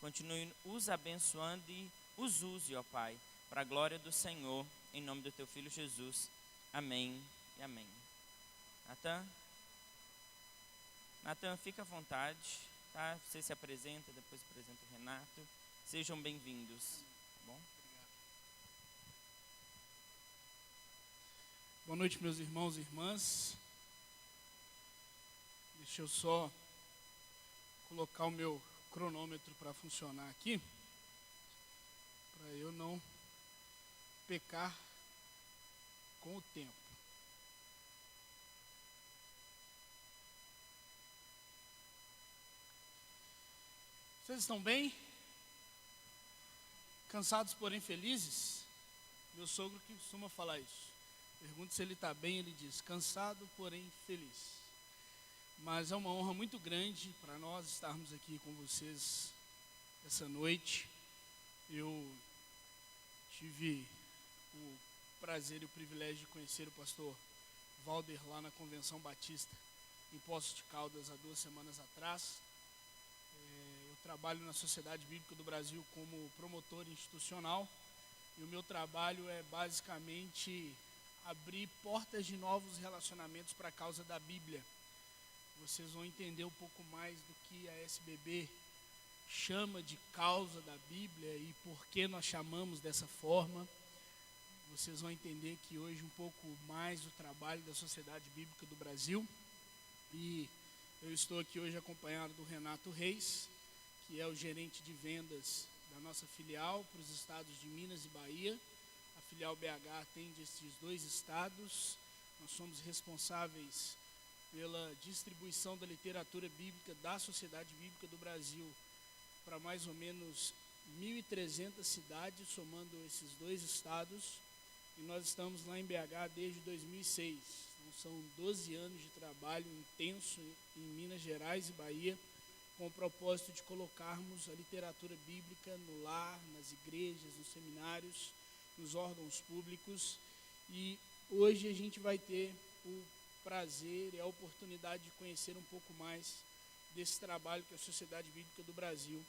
continue os abençoando e os use, ó Pai, para a glória do Senhor, em nome do Teu Filho Jesus. Amém e amém. Natan, fica à vontade, tá? Você se apresenta, depois apresenta o Renato. Sejam bem-vindos, tá bom? Boa noite, meus irmãos e irmãs. Deixa eu só colocar o meu cronômetro para funcionar aqui, para eu não pecar com o tempo. Vocês estão bem? Cansados, porém felizes? Meu sogro que costuma falar isso. Pergunto se ele está bem, ele diz, cansado, porém feliz. Mas é uma honra muito grande para nós estarmos aqui com vocês essa noite. Eu tive o prazer e o privilégio de conhecer o pastor Valder lá na Convenção Batista, em Poços de Caldas, há 2 semanas atrás. Eu trabalho na Sociedade Bíblica do Brasil como promotor institucional e o meu trabalho é basicamente abrir portas de novos relacionamentos para a causa da Bíblia. Vocês vão entender um pouco mais do que a SBB chama de causa da Bíblia e por que nós chamamos dessa forma. Vocês vão entender que hoje um pouco mais o trabalho da Sociedade Bíblica do Brasil. E eu estou aqui hoje acompanhado do Renato Reis, que é o gerente de vendas da nossa filial para os estados de Minas e Bahia. A filial BH atende esses 2 estados. Nós somos responsáveis pela distribuição da literatura bíblica da Sociedade Bíblica do Brasil para mais ou menos 1.300 cidades, somando esses 2 estados. E nós estamos lá em BH desde 2006. Então, são 12 anos de trabalho intenso em Minas Gerais e Bahia, com o propósito de colocarmos a literatura bíblica no lar, nas igrejas, nos seminários, nos órgãos públicos. E hoje a gente vai ter o prazer e a oportunidade de conhecer um pouco mais desse trabalho que a Sociedade Bíblica do Brasil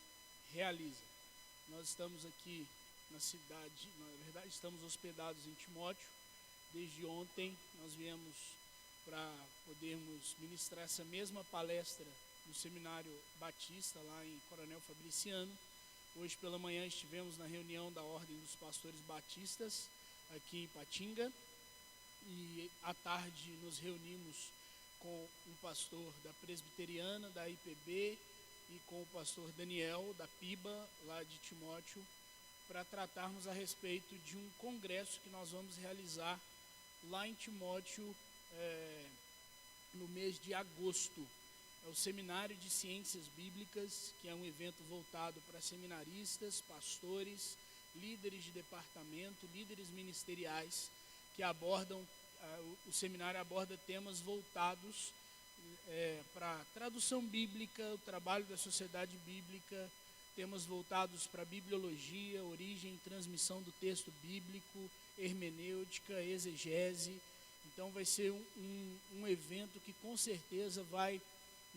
realiza. Nós estamos aqui na cidade, na verdade estamos hospedados em Timóteo. Desde ontem nós viemos para podermos ministrar essa mesma palestra no Seminário Batista, lá em Coronel Fabriciano. Hoje pela manhã estivemos na reunião da Ordem dos Pastores Batistas, aqui em Ipatinga, e à tarde nos reunimos com um pastor da Presbiteriana, da IPB, e com o pastor Daniel, da PIBA, lá de Timóteo, para tratarmos a respeito de um congresso que nós vamos realizar lá em Timóteo no mês de agosto. É o Seminário de Ciências Bíblicas, que é um evento voltado para seminaristas, pastores, líderes de departamento, líderes ministeriais, que abordam, o seminário aborda temas voltados para tradução bíblica, o trabalho da sociedade bíblica, temas voltados para bibliologia, origem e transmissão do texto bíblico, hermenêutica, exegese. Então vai ser um evento que com certeza vai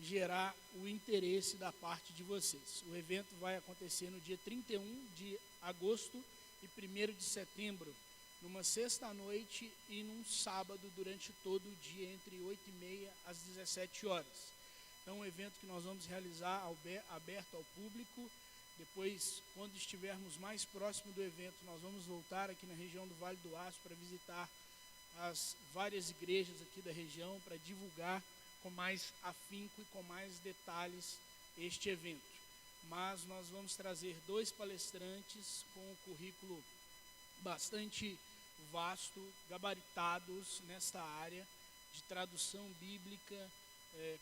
gerar o interesse da parte de vocês. O evento vai acontecer no dia 31 de agosto e 1º de setembro, numa sexta-noite e num sábado durante todo o dia, entre 8h30 às 17 horas. Então, um evento que nós vamos realizar aberto ao público. Depois, quando estivermos mais próximo do evento, nós vamos voltar aqui na região do Vale do Aço para visitar as várias igrejas aqui da região, para divulgar com mais afinco e com mais detalhes este evento. Mas nós vamos trazer 2 palestrantes com um currículo bastante vasto, gabaritados nesta área de tradução bíblica,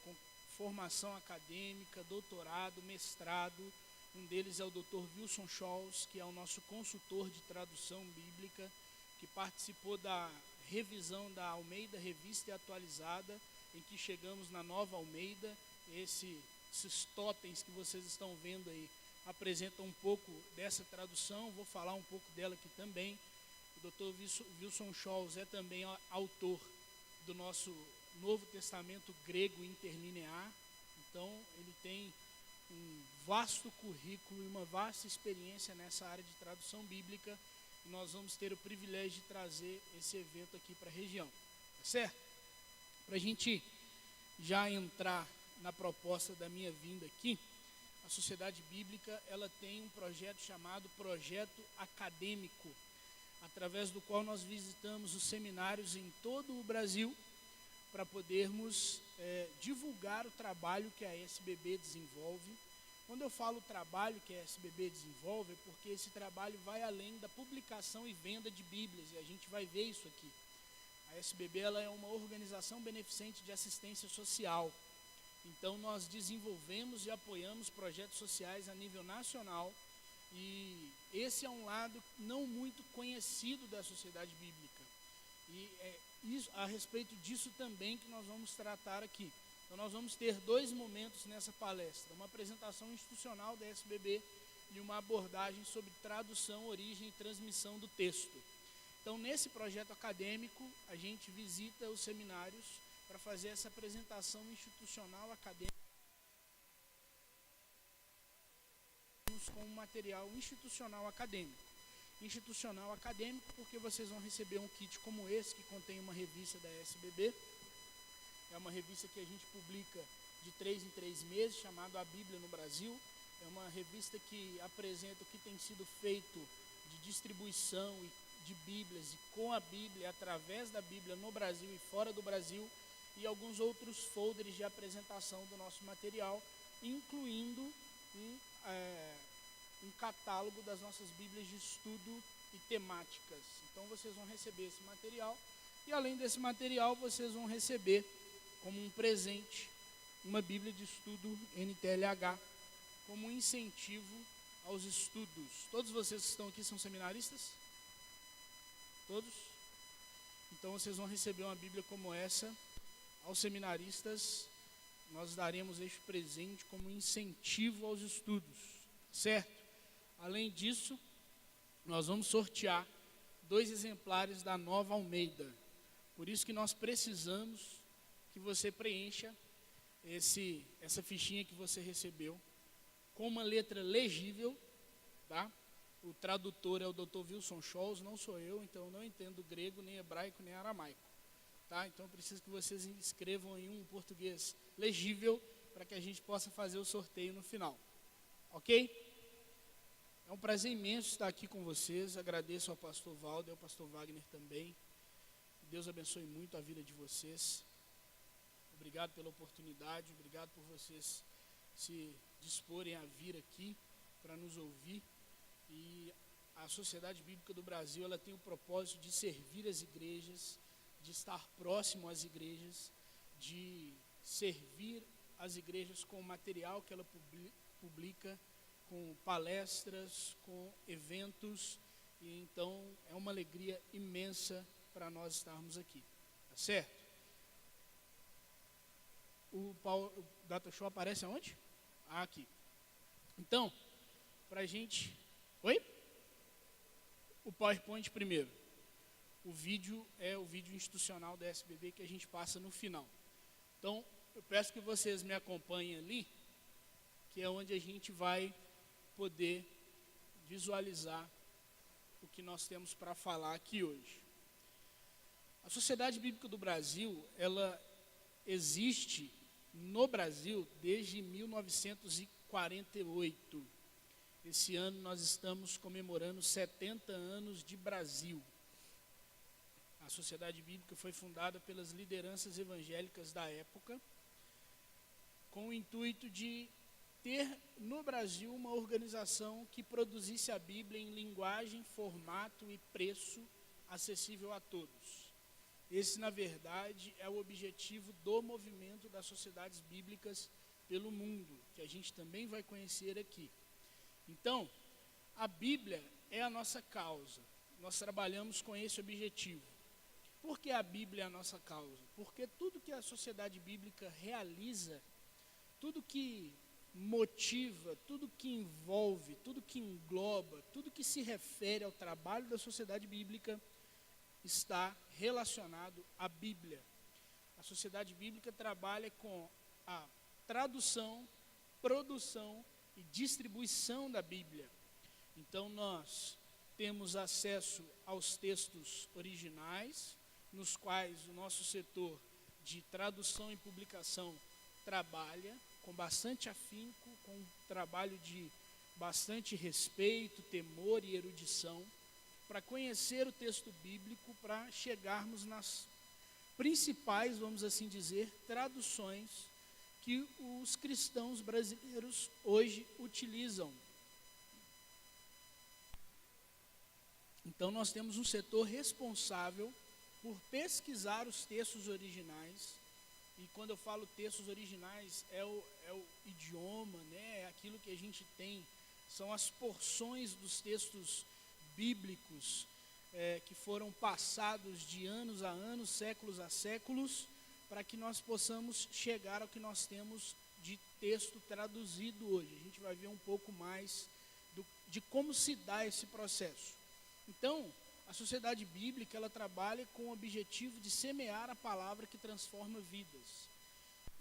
com formação acadêmica, doutorado, mestrado. Um deles é o Dr. Wilson Scholz, que é o nosso consultor de tradução bíblica, que participou da revisão da Almeida Revista e Atualizada, em que chegamos na Nova Almeida. Esses totens que vocês estão vendo aí apresentam um pouco dessa tradução. Vou falar um pouco dela aqui também. O Dr. Wilson Scholz é também autor do nosso Novo Testamento grego interlinear. Então, ele tem um vasto currículo e uma vasta experiência nessa área de tradução bíblica, e nós vamos ter o privilégio de trazer esse evento aqui para a região, tá certo? Para a gente já entrar na proposta da minha vinda aqui, a Sociedade Bíblica ela tem um projeto chamado Projeto Acadêmico, através do qual nós visitamos os seminários em todo o Brasil para podermos divulgar o trabalho que a SBB desenvolve. Quando eu falo trabalho que a SBB desenvolve, é porque esse trabalho vai além da publicação e venda de Bíblias, e a gente vai ver isso aqui. A SBB ela é uma organização beneficente de assistência social. Então, nós desenvolvemos e apoiamos projetos sociais a nível nacional, e esse é um lado não muito conhecido da Sociedade Bíblica. E é a respeito disso também que nós vamos tratar aqui. Então, nós vamos ter 2 momentos nessa palestra: uma apresentação institucional da SBB e uma abordagem sobre tradução, origem e transmissão do texto. Então, nesse projeto acadêmico, a gente visita os seminários para fazer essa apresentação institucional acadêmica com um material institucional acadêmico. Institucional acadêmico porque vocês vão receber um kit como esse, que contém uma revista da SBB. É uma revista que a gente publica de 3 em 3 meses, chamada A Bíblia no Brasil. É uma revista que apresenta o que tem sido feito de distribuição de Bíblias e com a Bíblia, através da Bíblia no Brasil e fora do Brasil, e alguns outros folders de apresentação do nosso material, incluindo um catálogo das nossas Bíblias de estudo e temáticas. Então vocês vão receber esse material, e além desse material vocês vão receber como um presente uma Bíblia de estudo NTLH, como um incentivo aos estudos. Todos vocês que estão aqui são seminaristas? Todos? Então vocês vão receber uma Bíblia como essa. Aos seminaristas, nós daremos este presente como incentivo aos estudos, certo? Além disso, nós vamos sortear 2 exemplares da Nova Almeida. Por isso que nós precisamos que você preencha essa fichinha que você recebeu com uma letra legível, tá? O tradutor é o Dr. Wilson Scholz, não sou eu, então eu não entendo grego, nem hebraico, nem aramaico. Tá? Então eu preciso que vocês escrevam em um português legível para que a gente possa fazer o sorteio no final. Ok? É um prazer imenso estar aqui com vocês. Agradeço ao pastor Valdo e ao pastor Wagner também. Deus abençoe muito a vida de vocês. Obrigado pela oportunidade, obrigado por vocês se disporem a vir aqui para nos ouvir. E a Sociedade Bíblica do Brasil, ela tem o propósito de servir as igrejas, de estar próximo às igrejas, de servir as igrejas com o material que ela publica, com palestras, com eventos, e então é uma alegria imensa para nós estarmos aqui, tá certo? O Data Show aparece aonde? Aqui. Então, para a gente... Oi? O PowerPoint primeiro. O vídeo é o vídeo institucional da SBB que a gente passa no final. Então, eu peço que vocês me acompanhem ali, que é onde a gente vai poder visualizar o que nós temos para falar aqui hoje. A Sociedade Bíblica do Brasil, ela existe no Brasil desde 1948. Esse ano nós estamos comemorando 70 anos de Brasil. A Sociedade Bíblica foi fundada pelas lideranças evangélicas da época, com o intuito de ter no Brasil uma organização que produzisse a Bíblia em linguagem, formato e preço acessível a todos. Esse, na verdade, é o objetivo do movimento das sociedades bíblicas pelo mundo, que a gente também vai conhecer aqui. Então, a Bíblia é a nossa causa. Nós trabalhamos com esse objetivo. Por que a Bíblia é a nossa causa? Porque tudo que a sociedade bíblica realiza, tudo que motiva, tudo que envolve, tudo que engloba, tudo que se refere ao trabalho da sociedade bíblica está relacionado à Bíblia. A sociedade bíblica trabalha com a tradução, produção e distribuição da Bíblia. Então nós temos acesso aos textos originais, nos quais o nosso setor de tradução e publicação trabalha com bastante afinco, com um trabalho de bastante respeito, temor e erudição, para conhecer o texto bíblico, para chegarmos nas principais, vamos assim dizer, traduções que os cristãos brasileiros hoje utilizam. Então nós temos um setor responsável por pesquisar os textos originais, e quando eu falo textos originais, é o idioma, né? É aquilo que a gente tem, são as porções dos textos bíblicos que foram passados de anos a anos, séculos a séculos, para que nós possamos chegar ao que nós temos de texto traduzido hoje. A gente vai ver um pouco mais de como se dá esse processo. Então, a Sociedade Bíblica, ela trabalha com o objetivo de semear a palavra que transforma vidas.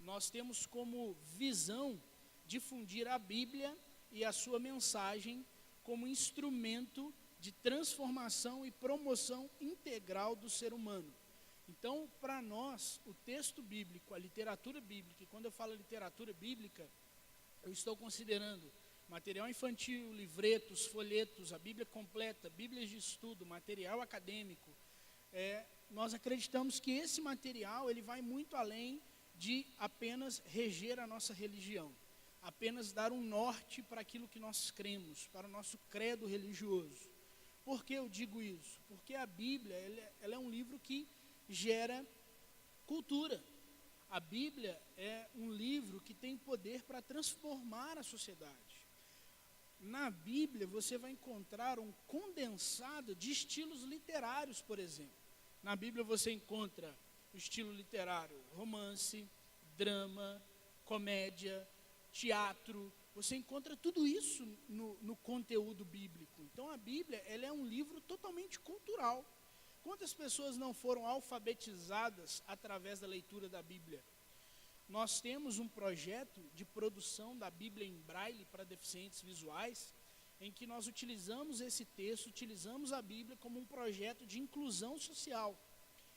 Nós temos como visão difundir a Bíblia e a sua mensagem como instrumento de transformação e promoção integral do ser humano. Então, para nós, o texto bíblico, a literatura bíblica, e quando eu falo literatura bíblica, eu estou considerando material infantil, livretos, folhetos, a Bíblia completa, Bíblias de estudo, material acadêmico. Nós acreditamos que esse material ele vai muito além de apenas reger a nossa religião, apenas dar um norte para aquilo que nós cremos, para o nosso credo religioso. Por que eu digo isso? Porque a Bíblia ela é um livro que gera cultura. A Bíblia é um livro que tem poder para transformar a sociedade. Na Bíblia você vai encontrar um condensado de estilos literários, por exemplo. Na Bíblia você encontra o estilo literário romance, drama, comédia, teatro. Você encontra tudo isso no conteúdo bíblico. Então a Bíblia ela é um livro totalmente cultural. Quantas pessoas não foram alfabetizadas através da leitura da Bíblia? Nós temos um projeto de produção da Bíblia em Braille para deficientes visuais, em que nós utilizamos esse texto, utilizamos a Bíblia como um projeto de inclusão social,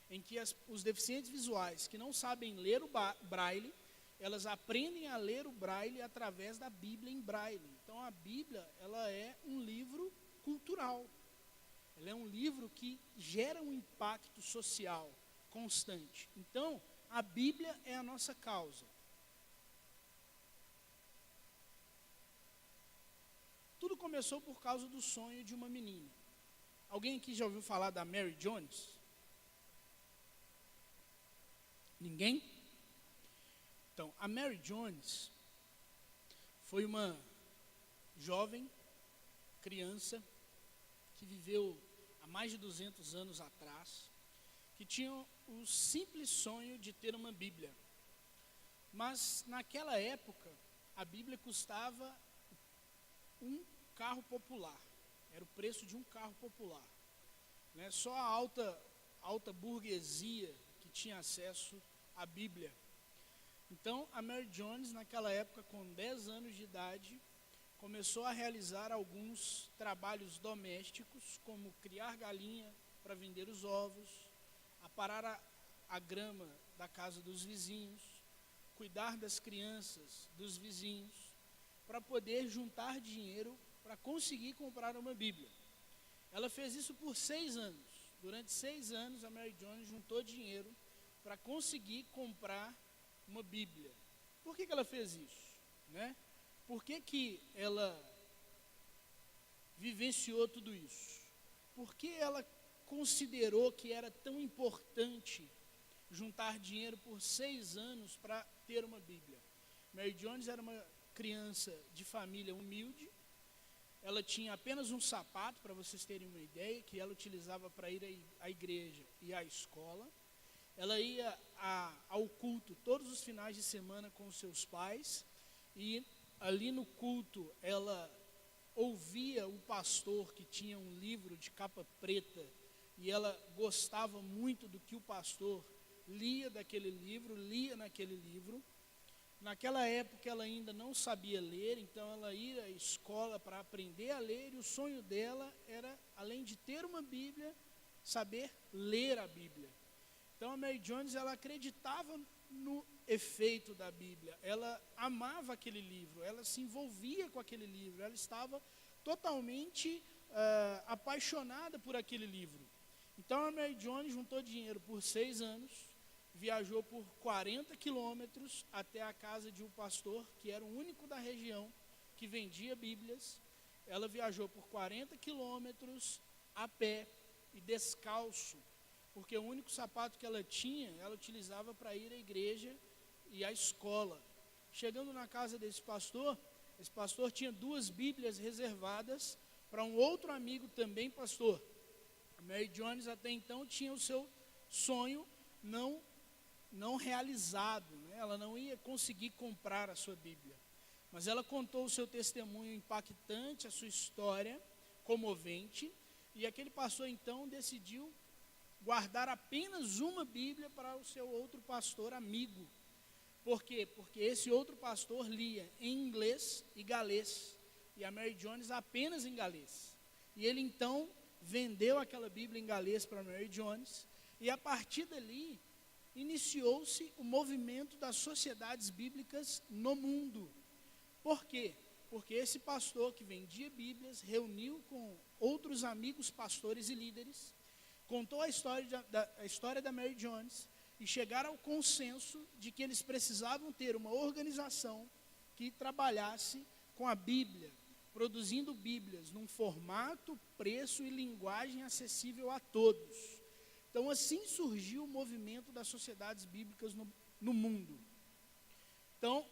em que os deficientes visuais que não sabem ler o Braille, elas aprendem a ler o Braille através da Bíblia em Braille. Então a Bíblia ela é um livro cultural, ela é um livro que gera um impacto social constante. Então, a Bíblia é a nossa causa. Tudo começou por causa do sonho de uma menina. Alguém aqui já ouviu falar da Mary Jones? Ninguém? Então, a Mary Jones foi uma jovem, criança, que viveu há mais de 200 anos atrás, que tinha o simples sonho de ter uma Bíblia. Mas, naquela época, a Bíblia custava um carro popular. Era o preço de um carro popular. Né? Só a alta burguesia que tinha acesso à Bíblia. Então, a Mary Jones, naquela época, com 10 anos de idade, começou a realizar alguns trabalhos domésticos, como criar galinha para vender os ovos, aparar a grama da casa dos vizinhos, cuidar das crianças dos vizinhos, para poder juntar dinheiro para conseguir comprar uma Bíblia. Ela fez isso por 6 anos. Durante 6 anos, a Mary Jones juntou dinheiro para conseguir comprar uma Bíblia. Por que ela fez isso? Né? Por que ela vivenciou tudo isso? Por que ela considerou que era tão importante juntar dinheiro por 6 anos para ter uma Bíblia? Mary Jones era uma criança de família humilde. Ela tinha apenas um sapato, para vocês terem uma ideia, que ela utilizava para ir à igreja e à escola. Ela ia ao culto todos os finais de semana com os seus pais, e ali no culto ela ouvia o pastor que tinha um livro de capa preta, e ela gostava muito do que o pastor lia naquele livro, Naquela época ela ainda não sabia ler, então ela ia à escola para aprender a ler, e o sonho dela era, além de ter uma Bíblia, saber ler a Bíblia. Então a Mary Jones, ela acreditava no efeito da Bíblia, ela amava aquele livro, ela se envolvia com aquele livro, ela estava totalmente apaixonada por aquele livro. Então a Mary Jones juntou dinheiro por 6 anos, viajou por 40 quilômetros até a casa de um pastor, que era o único da região que vendia Bíblias. Ela viajou por 40 quilômetros a pé e descalço, porque o único sapato que ela tinha, ela utilizava para ir à igreja e à escola. Chegando na casa desse pastor, esse pastor tinha 2 Bíblias reservadas para um outro amigo também pastor. A Mary Jones até então tinha o seu sonho não realizado, né? Ela não ia conseguir comprar a sua Bíblia, mas ela contou o seu testemunho impactante, a sua história comovente, e aquele pastor então decidiu guardar apenas uma Bíblia para o seu outro pastor amigo. Por quê? Porque esse outro pastor lia em inglês e galês, e a Mary Jones apenas em galês. E ele então vendeu aquela Bíblia em galês para a Mary Jones, e a partir dali iniciou-se o movimento das sociedades bíblicas no mundo. Por quê? Porque esse pastor que vendia Bíblias reuniu com outros amigos pastores e líderes, contou a história da Mary Jones e chegaram ao consenso de que eles precisavam ter uma organização que trabalhasse com a Bíblia, produzindo Bíblias num formato, preço e linguagem acessível a todos. Então, assim surgiu o movimento das sociedades bíblicas no mundo. Então,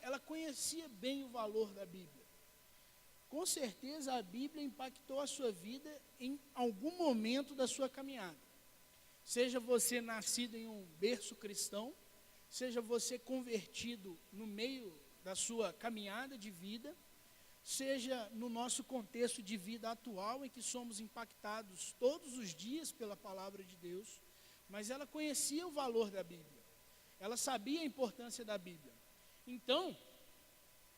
ela conhecia bem o valor da Bíblia. Com certeza, a Bíblia impactou a sua vida em algum momento da sua caminhada. Seja você nascido em um berço cristão, seja você convertido no meio da sua caminhada de vida, seja no nosso contexto de vida atual, em que somos impactados todos os dias pela palavra de Deus, mas ela conhecia o valor da Bíblia, ela sabia a importância da Bíblia. Então,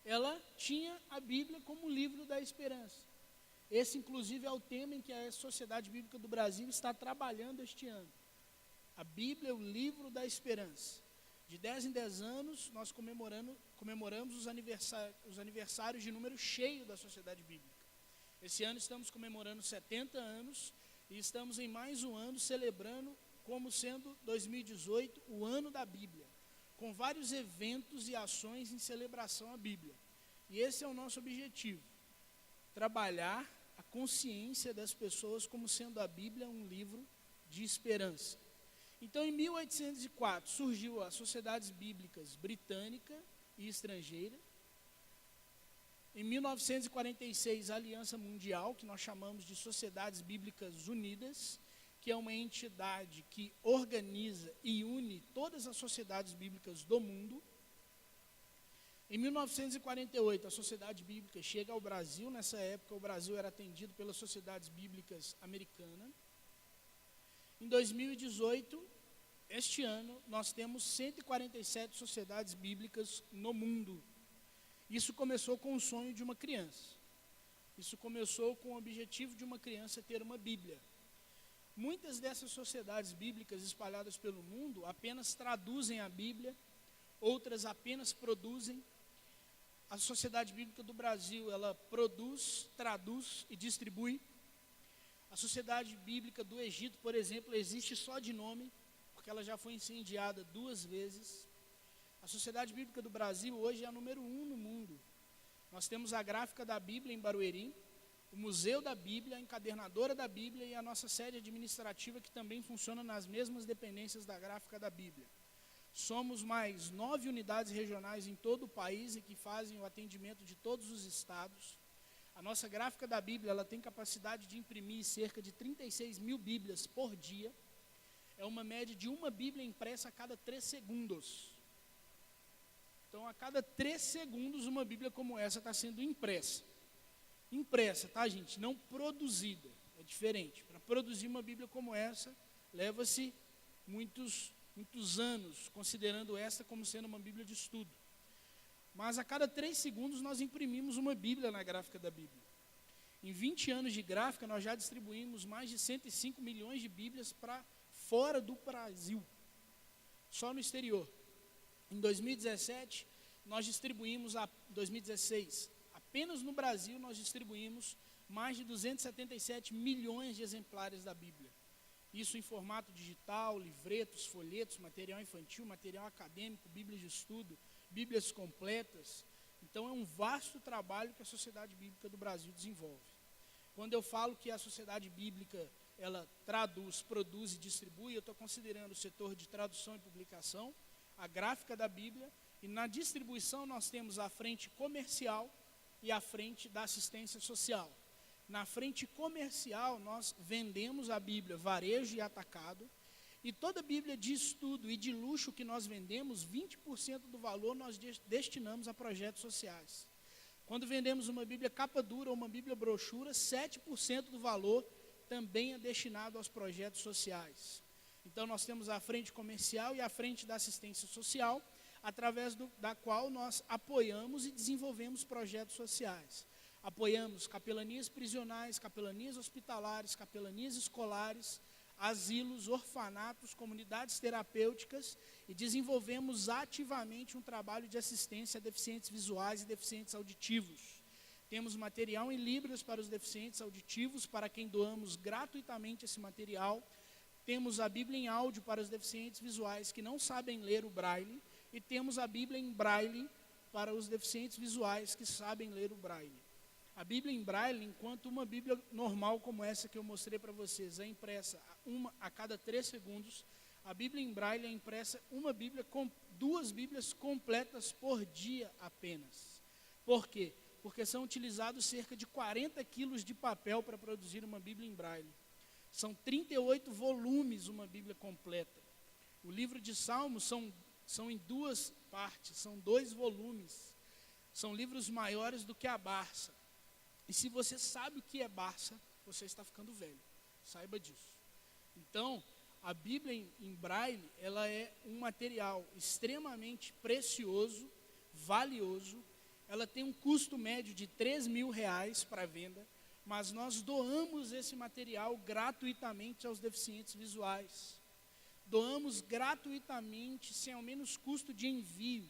ela tinha a Bíblia como livro da esperança. Esse, inclusive, é o tema em que a Sociedade Bíblica do Brasil está trabalhando este ano. A Bíblia é o livro da esperança. De 10 em 10 anos, nós comemoramos os aniversários de número cheio da Sociedade Bíblica. Esse ano estamos comemorando 70 anos e estamos em mais um ano celebrando como sendo 2018 o ano da Bíblia, com vários eventos e ações em celebração à Bíblia. E esse é o nosso objetivo, trabalhar a consciência das pessoas como sendo a Bíblia um livro de esperança. Então, em 1804, surgiu as Sociedades Bíblicas Britânica e Estrangeira. Em 1946, a Aliança Mundial, que nós chamamos de Sociedades Bíblicas Unidas, que é uma entidade que organiza e une todas as sociedades bíblicas do mundo. Em 1948, a Sociedade Bíblica chega ao Brasil. Nessa época, o Brasil era atendido pelas Sociedades Bíblicas Americanas. Em 2018, este ano, nós temos 147 sociedades bíblicas no mundo. Isso começou com o sonho de uma criança. Isso começou com o objetivo de uma criança ter uma Bíblia. Muitas dessas sociedades bíblicas espalhadas pelo mundo apenas traduzem a Bíblia, outras apenas produzem. A Sociedade Bíblica do Brasil, ela produz, traduz e distribui. A Sociedade Bíblica do Egito, por exemplo, existe só de nome, porque ela já foi incendiada 2 vezes. A Sociedade Bíblica do Brasil hoje é a número 1 no mundo. Nós temos a Gráfica da Bíblia em Barueri, o Museu da Bíblia, a Encadernadora da Bíblia e a nossa sede administrativa, que também funciona nas mesmas dependências da Gráfica da Bíblia. Somos mais 9 unidades regionais em todo o país e que fazem o atendimento de todos os estados. A nossa Gráfica da Bíblia, ela tem capacidade de imprimir cerca de 36 mil Bíblias por dia. É uma média de uma Bíblia impressa a cada 3 segundos. Então, a cada 3 segundos, uma Bíblia como essa está sendo impressa. Impressa, tá, gente? Não produzida. É diferente. Para produzir uma Bíblia como essa, leva-se muitos anos, considerando esta como sendo uma Bíblia de estudo. mas a cada 3 segundos nós imprimimos uma Bíblia na gráfica da Bíblia. Em 20 anos de gráfica, nós já distribuímos mais de 105 milhões de Bíblias para fora do Brasil, só no exterior. Em 2017, nós distribuímos, 2016, apenas no Brasil nós distribuímos mais de 277 milhões de exemplares da Bíblia. Isso em formato digital, livretos, folhetos, material infantil, material acadêmico, Bíblias de estudo, Bíblias completas. Então é um vasto trabalho que a Sociedade Bíblica do Brasil desenvolve. Quando eu falo que a Sociedade Bíblica, ela traduz, produz e distribui, eu estou considerando o setor de tradução e publicação, a gráfica da Bíblia, e na distribuição nós temos a frente comercial e a frente da assistência social. Na frente comercial, nós vendemos a Bíblia varejo e atacado, e toda Bíblia de estudo e de luxo que nós vendemos, 20% do valor nós destinamos a projetos sociais. Quando vendemos uma Bíblia capa dura ou uma Bíblia brochura, 7% do valor também é destinado aos projetos sociais. Então, nós temos a frente comercial e a frente da assistência social, através da qual nós apoiamos e desenvolvemos projetos sociais. Apoiamos capelanias prisionais, capelanias hospitalares, capelanias escolares, asilos, orfanatos, comunidades terapêuticas e desenvolvemos ativamente um trabalho de assistência a deficientes visuais e deficientes auditivos. Temos material em Libras para os deficientes auditivos, para quem doamos gratuitamente esse material. Temos a Bíblia em áudio para os deficientes visuais que não sabem ler o Braille e temos a Bíblia em Braille para os deficientes visuais que sabem ler o Braille. A Bíblia em Braille, enquanto uma Bíblia normal como essa que eu mostrei para vocês é impressa uma a cada 3 segundos, a Bíblia em Braille é impressa uma Bíblia com 2 Bíblias completas por dia apenas. Por quê? Porque são utilizados cerca de 40 quilos de papel para produzir uma Bíblia em Braille. São 38 volumes uma Bíblia completa. O livro de Salmos são em 2 partes, são 2 volumes. São livros maiores do que a Barça. E se você sabe o que é Barça, você está ficando velho. Saiba disso. Então, a Bíblia em Braille, ela é um material extremamente precioso, valioso. Ela tem um custo médio de R$3.000 para venda, mas nós doamos esse material gratuitamente aos deficientes visuais. Doamos gratuitamente, sem ao menos custo de envio,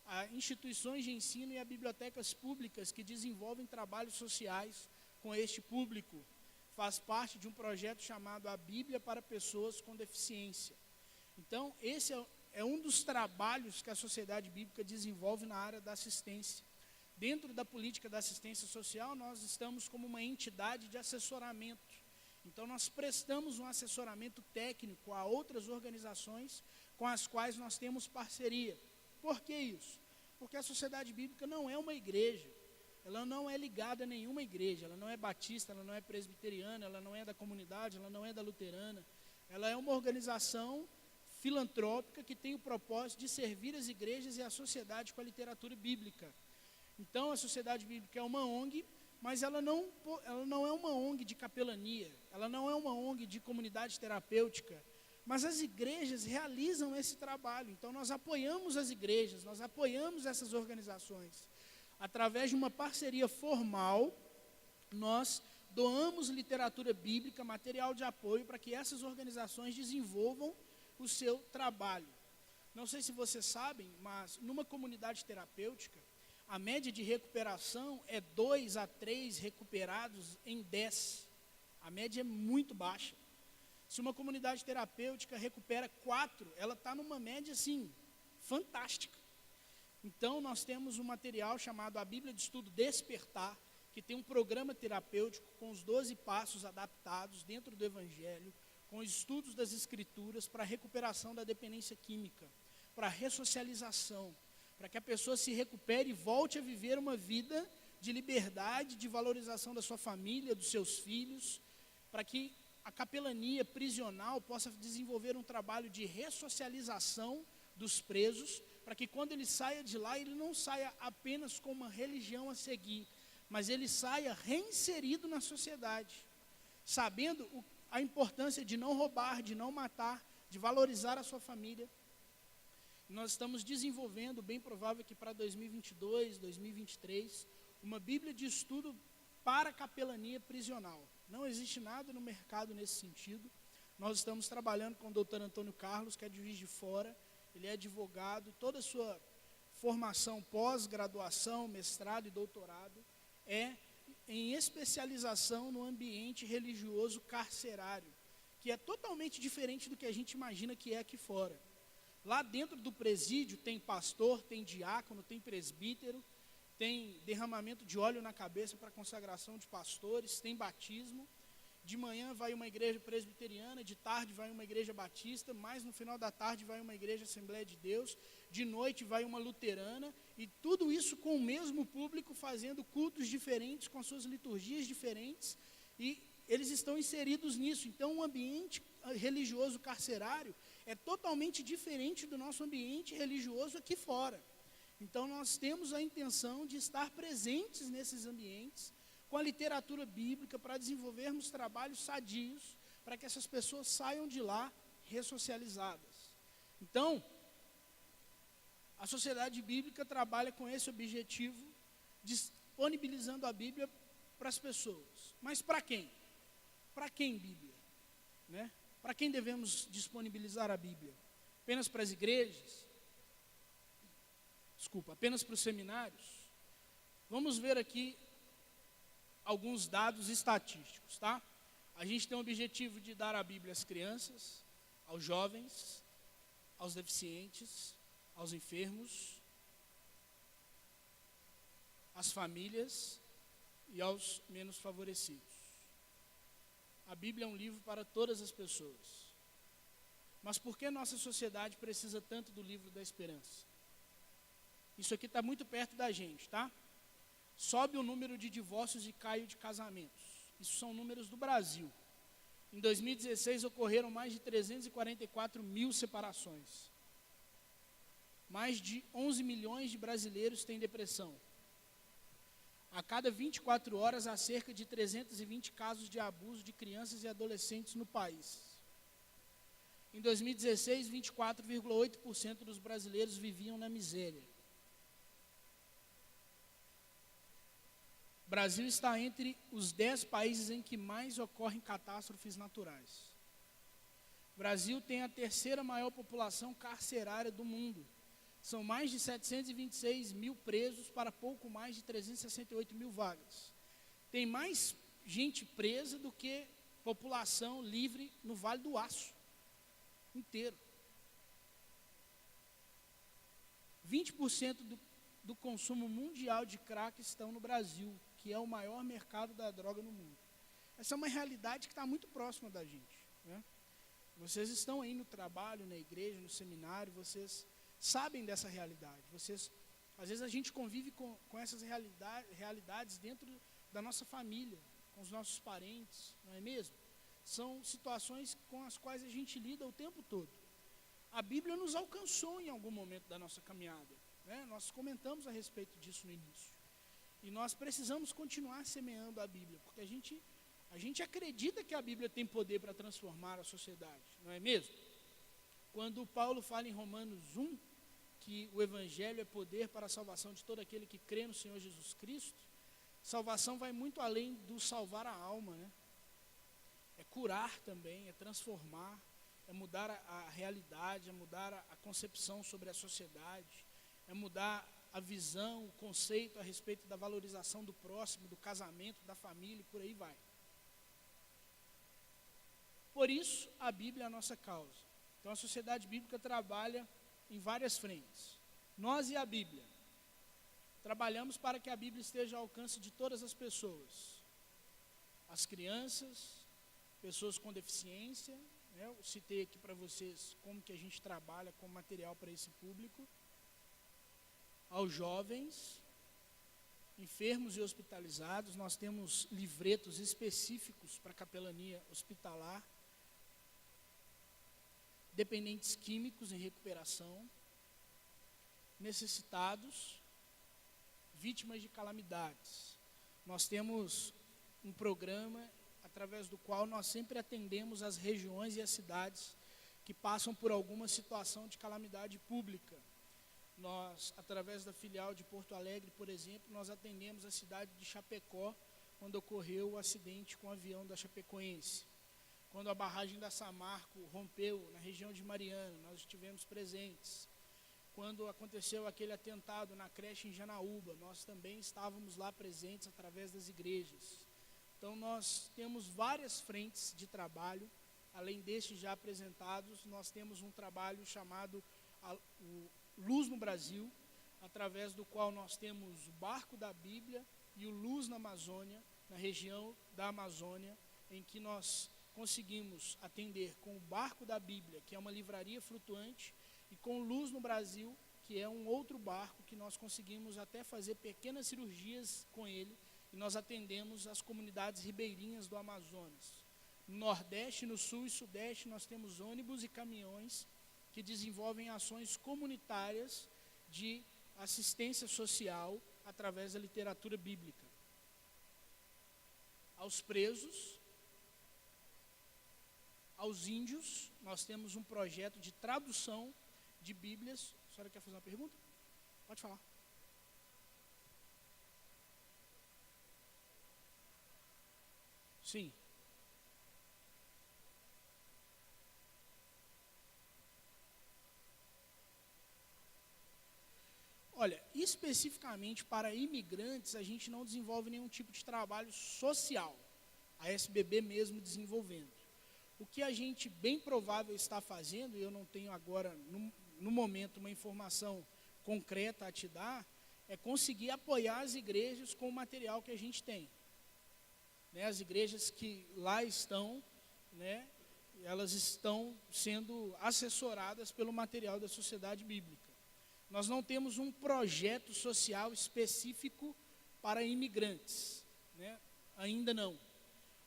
a instituições de ensino e a bibliotecas públicas que desenvolvem trabalhos sociais com este público. Faz parte de um projeto chamado A Bíblia para Pessoas com Deficiência. Então, esse é um dos trabalhos que a Sociedade Bíblica desenvolve na área da assistência. Dentro da política da assistência social, nós estamos como uma entidade de assessoramento. Então, nós prestamos um assessoramento técnico a outras organizações com as quais nós temos parceria. Por que isso? Porque a Sociedade Bíblica não é uma igreja, ela não é ligada a nenhuma igreja, ela não é batista, ela não é presbiteriana, ela não é da comunidade, ela não é da luterana, ela é uma organização filantrópica que tem o propósito de servir as igrejas e a sociedade com a literatura bíblica. Então, a Sociedade Bíblica é uma ONG, mas ela não é uma ONG de capelania, ela não é uma ONG de comunidade terapêutica, mas as igrejas realizam esse trabalho. Então, nós apoiamos as igrejas, nós apoiamos essas organizações. Através de uma parceria formal, nós doamos literatura bíblica, material de apoio, para que essas organizações desenvolvam o seu trabalho. Não sei se vocês sabem, mas numa comunidade terapêutica, a média de recuperação é 2 a 3 recuperados em 10. A média é muito baixa. Se uma comunidade terapêutica recupera 4, ela está numa média, assim, fantástica. Então, nós temos um material chamado A Bíblia de Estudo Despertar, que tem um programa terapêutico com os 12 passos adaptados dentro do Evangelho, com estudos das Escrituras para a recuperação da dependência química, para a ressocialização, para que a pessoa se recupere e volte a viver uma vida de liberdade, de valorização da sua família, dos seus filhos, para que a capelania prisional possa desenvolver um trabalho de ressocialização dos presos, para que quando ele saia de lá, ele não saia apenas com uma religião a seguir, mas ele saia reinserido na sociedade, sabendo a importância de não roubar, de não matar, de valorizar a sua família. Nós estamos desenvolvendo, bem provável que para 2022, 2023, uma Bíblia de estudo para capelania prisional. Não existe nada no mercado nesse sentido. Nós estamos trabalhando com o Dr. Antônio Carlos, que é de Juiz de Fora. Ele é advogado, toda a sua formação pós-graduação, mestrado e doutorado é em especialização no ambiente religioso carcerário, que é totalmente diferente do que a gente imagina que é aqui fora. Lá dentro do presídio tem pastor, tem diácono, tem presbítero, tem derramamento de óleo na cabeça para consagração de pastores, tem batismo. De manhã vai uma igreja presbiteriana, de tarde vai uma igreja batista, mais no final da tarde vai uma igreja Assembleia de Deus, de noite vai uma luterana, e tudo isso com o mesmo público, fazendo cultos diferentes, com suas liturgias diferentes, e eles estão inseridos nisso. Então o ambiente religioso carcerário é totalmente diferente do nosso ambiente religioso aqui fora. Então nós temos a intenção de estar presentes nesses ambientes, com a literatura bíblica, para desenvolvermos trabalhos sadios, para que essas pessoas saiam de lá ressocializadas. Então, a sociedade bíblica trabalha com esse objetivo, disponibilizando a Bíblia para as pessoas. Mas para quem? Para quem Bíblia? Né? Para quem devemos disponibilizar a Bíblia? Apenas para as igrejas? Desculpa, apenas para os seminários? Vamos ver aqui alguns dados estatísticos, tá? A gente tem o objetivo de dar a Bíblia às crianças, aos jovens, aos deficientes, aos enfermos, às famílias e aos menos favorecidos. A Bíblia é um livro para todas as pessoas. Mas por que nossa sociedade precisa tanto do livro da esperança? Isso aqui está muito perto da gente, tá? Sobe o número de divórcios e cai o de casamentos. Isso são números do Brasil. Em 2016 ocorreram mais de 344 mil separações. Mais de 11 milhões de brasileiros têm depressão. A cada 24 horas há cerca de 320 casos de abuso de crianças e adolescentes no país. Em 2016, 24,8% dos brasileiros viviam na miséria. O Brasil está entre os 10 países em que mais ocorrem catástrofes naturais. O Brasil tem a terceira maior população carcerária do mundo. São mais de 726 mil presos para pouco mais de 368 mil vagas. Tem mais gente presa do que população livre no Vale do Aço inteiro. 20% do consumo mundial de crack estão no Brasil, que é o maior mercado da droga no mundo. Essa é uma realidade que está muito próxima da gente, né? Vocês estão aí no trabalho, na igreja, no seminário, vocês sabem dessa realidade. Às vezes a gente convive com essas realidades dentro da nossa família, com os nossos parentes, não é mesmo? São situações com as quais a gente lida o tempo todo. A Bíblia nos alcançou em algum momento da nossa caminhada, né? Nós comentamos a respeito disso no início. E nós precisamos continuar semeando a Bíblia, porque a gente acredita que a Bíblia tem poder para transformar a sociedade, não é mesmo? Quando Paulo fala em Romanos 1, que o Evangelho é poder para a salvação de todo aquele que crê no Senhor Jesus Cristo, salvação vai muito além do salvar a alma, né? É curar também, é transformar, é mudar a realidade, é mudar a concepção sobre a sociedade, é mudar a visão, o conceito a respeito da valorização do próximo, do casamento, da família, e por aí vai. Por isso, a Bíblia é a nossa causa. Então, a sociedade bíblica trabalha em várias frentes. Nós e a Bíblia trabalhamos para que a Bíblia esteja ao alcance de todas as pessoas. As crianças, pessoas com deficiência, né? Eu citei aqui para vocês como que a gente trabalha com material para esse público. Aos jovens, enfermos e hospitalizados, nós temos livretos específicos para capelania hospitalar, dependentes químicos em recuperação, necessitados, vítimas de calamidades. Nós temos um programa através do qual nós sempre atendemos as regiões e as cidades que passam por alguma situação de calamidade pública. Nós, através da filial de Porto Alegre, por exemplo, nós atendemos a cidade de Chapecó, quando ocorreu o acidente com o avião da Chapecoense. Quando a barragem da Samarco rompeu na região de Mariana, nós estivemos presentes. Quando aconteceu aquele atentado na creche em Janaúba, nós também estávamos lá presentes através das igrejas. Então, nós temos várias frentes de trabalho. Além destes já apresentados, nós temos um trabalho chamado o Luz no Brasil, através do qual nós temos o Barco da Bíblia e o Luz na Amazônia, na região da Amazônia, em que nós conseguimos atender com o Barco da Bíblia, que é uma livraria flutuante, e com Luz no Brasil, que é um outro barco que nós conseguimos até fazer pequenas cirurgias com ele, e nós atendemos as comunidades ribeirinhas do Amazonas. No Nordeste, no Sul e Sudeste, nós temos ônibus e caminhões que desenvolvem ações comunitárias de assistência social através da literatura bíblica. Aos presos, aos índios, nós temos um projeto de tradução de Bíblias. A senhora quer fazer uma pergunta? Pode falar. Sim. Olha, especificamente para imigrantes, a gente não desenvolve nenhum tipo de trabalho social. A SBB mesmo desenvolvendo. O que a gente bem provável está fazendo, e eu não tenho agora, no momento, uma informação concreta a te dar, é conseguir apoiar as igrejas com o material que a gente tem. Né, as igrejas que lá estão, né, elas estão sendo assessoradas pelo material da Sociedade Bíblica. Nós não temos um projeto social específico para imigrantes, né, ainda não.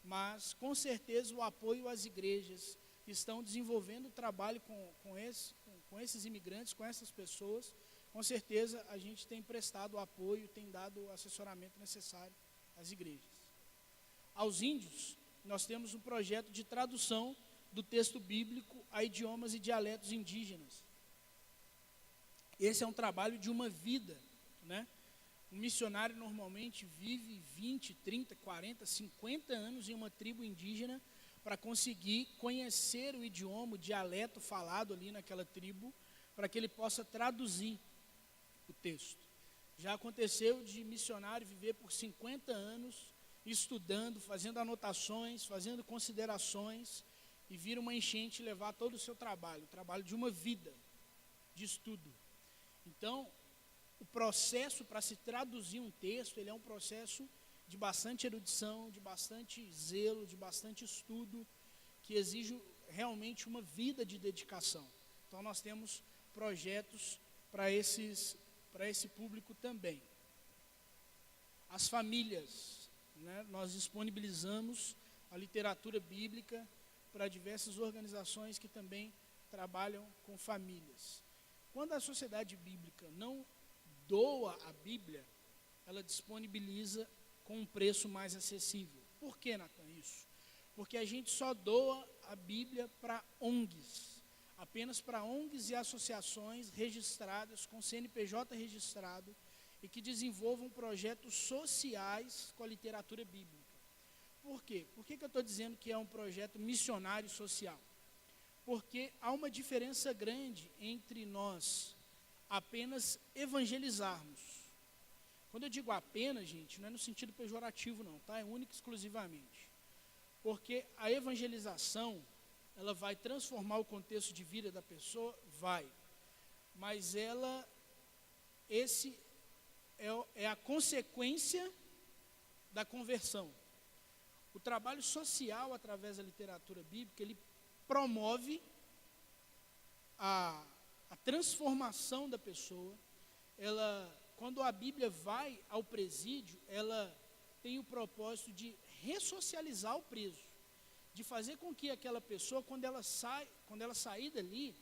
Mas, com certeza, o apoio às igrejas que estão desenvolvendo o trabalho com esses imigrantes, com essas pessoas, com certeza a gente tem prestado o apoio, tem dado o assessoramento necessário às igrejas. Aos índios, nós temos um projeto de tradução do texto bíblico a idiomas e dialetos indígenas. Esse é um trabalho de uma vida, né? Um missionário normalmente vive 20, 30, 40, 50 anos em uma tribo indígena para conseguir conhecer o idioma, o dialeto falado ali naquela tribo, para que ele possa traduzir o texto. Já aconteceu de missionário viver por 50 anos estudando, fazendo anotações, fazendo considerações, e vir uma enchente e levar todo o seu trabalho, o trabalho de uma vida de estudo. Então, o processo para se traduzir um texto, ele é um processo de bastante erudição, de bastante zelo, de bastante estudo, que exige realmente uma vida de dedicação. Então, nós temos projetos para esse público também. As famílias, né, nós disponibilizamos a literatura bíblica para diversas organizações que também trabalham com famílias. Quando a Sociedade Bíblica não doa a Bíblia, ela disponibiliza com um preço mais acessível. Por que, Natan, isso? Porque a gente só doa a Bíblia para ONGs, apenas para ONGs e associações registradas, com CNPJ registrado, e que desenvolvam projetos sociais com a literatura bíblica. Por quê? Por que eu estou dizendo que é um projeto missionário social? Porque há uma diferença grande entre nós apenas evangelizarmos. Quando eu digo apenas, gente, não é no sentido pejorativo não, tá? É único e exclusivamente. Porque a evangelização, ela vai transformar o contexto de vida da pessoa? Vai. Mas esse é a consequência da conversão. O trabalho social, através da literatura bíblica, ele promove a transformação da pessoa. Quando a Bíblia vai ao presídio, ela tem o propósito de ressocializar o preso, de fazer com que aquela pessoa, quando ela sair dali,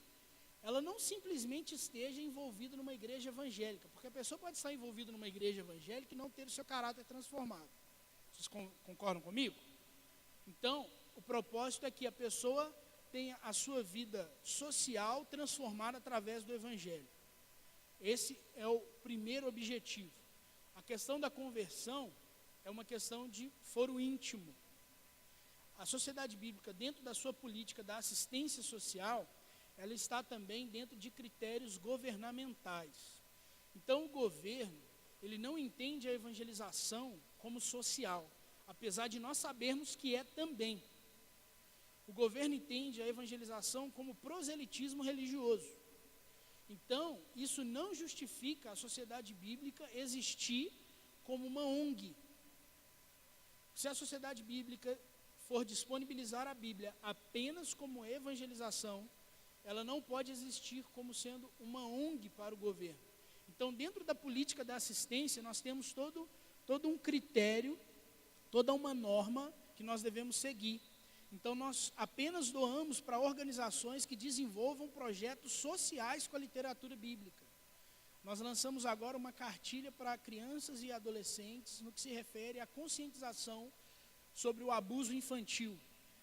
ela não simplesmente esteja envolvida numa igreja evangélica, porque a pessoa pode estar envolvida numa igreja evangélica e não ter o seu caráter transformado. Vocês concordam comigo? Então, o propósito é que a pessoa tenha a sua vida social transformada através do Evangelho. Esse é o primeiro objetivo. A questão da conversão é uma questão de foro íntimo. A sociedade bíblica, dentro da sua política da assistência social, ela está também dentro de critérios governamentais. Então, o governo, ele não entende a evangelização como social, apesar de nós sabermos que é também. O governo entende a evangelização como proselitismo religioso. Então, isso não justifica a sociedade bíblica existir como uma ONG. Se a sociedade bíblica for disponibilizar a Bíblia apenas como evangelização, ela não pode existir como sendo uma ONG para o governo. Então, dentro da política da assistência, nós temos todo um critério, toda uma norma que nós devemos seguir. Então, nós apenas doamos para organizações que desenvolvam projetos sociais com a literatura bíblica. Nós lançamos agora uma cartilha para crianças e adolescentes no que se refere à conscientização sobre o abuso infantil.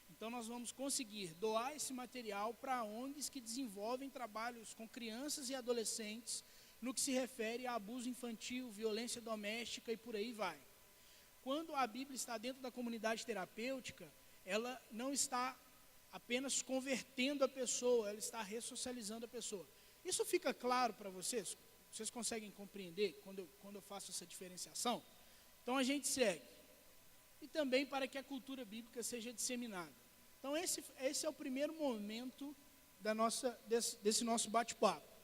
Então, nós vamos conseguir doar esse material para ONGs que desenvolvem trabalhos com crianças e adolescentes no que se refere a abuso infantil, violência doméstica e por aí vai. Quando a Bíblia está dentro da comunidade terapêutica, ela não está apenas convertendo a pessoa, ela está ressocializando a pessoa. Isso fica claro para vocês? Vocês conseguem compreender quando eu faço essa diferenciação? Então, a gente segue. E também para que a cultura bíblica seja disseminada. Então, esse é o primeiro momento desse nosso bate-papo.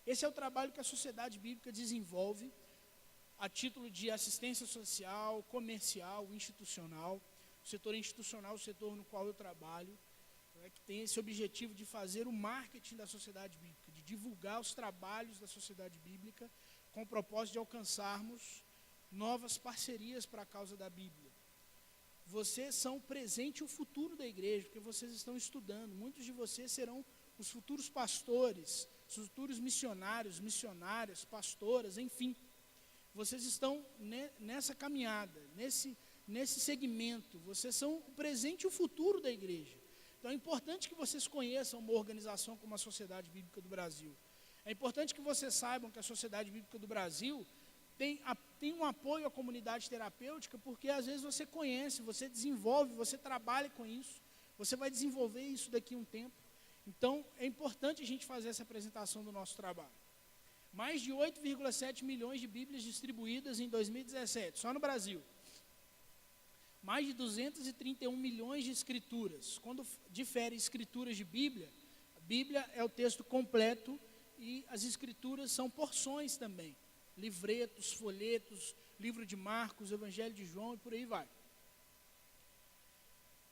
Esse é o trabalho que a sociedade bíblica desenvolve a título de assistência social, comercial, institucional. O setor institucional é o setor no qual eu trabalho, que tem esse objetivo de fazer o marketing da sociedade bíblica, de divulgar os trabalhos da sociedade bíblica, com o propósito de alcançarmos novas parcerias para a causa da Bíblia. Vocês são o presente e o futuro da igreja, porque vocês estão estudando. Muitos de vocês serão os futuros pastores, os futuros missionários, missionárias, pastoras, enfim. Vocês estão nessa caminhada, nesse segmento. Vocês são o presente e o futuro da igreja. Então, é importante que vocês conheçam uma organização como a Sociedade Bíblica do Brasil. É importante que vocês saibam que a Sociedade Bíblica do Brasil tem um apoio à comunidade terapêutica, porque às vezes você conhece, você desenvolve, você trabalha com isso, você vai desenvolver isso daqui a um tempo. Então, é importante a gente fazer essa apresentação do nosso trabalho. Mais de 8,7 milhões de Bíblias distribuídas em 2017, só no Brasil. Mais de 231 milhões de escrituras. Quando difere escrituras de Bíblia, a Bíblia é o texto completo e as escrituras são porções também. Livretos, folhetos, livro de Marcos, Evangelho de João e por aí vai.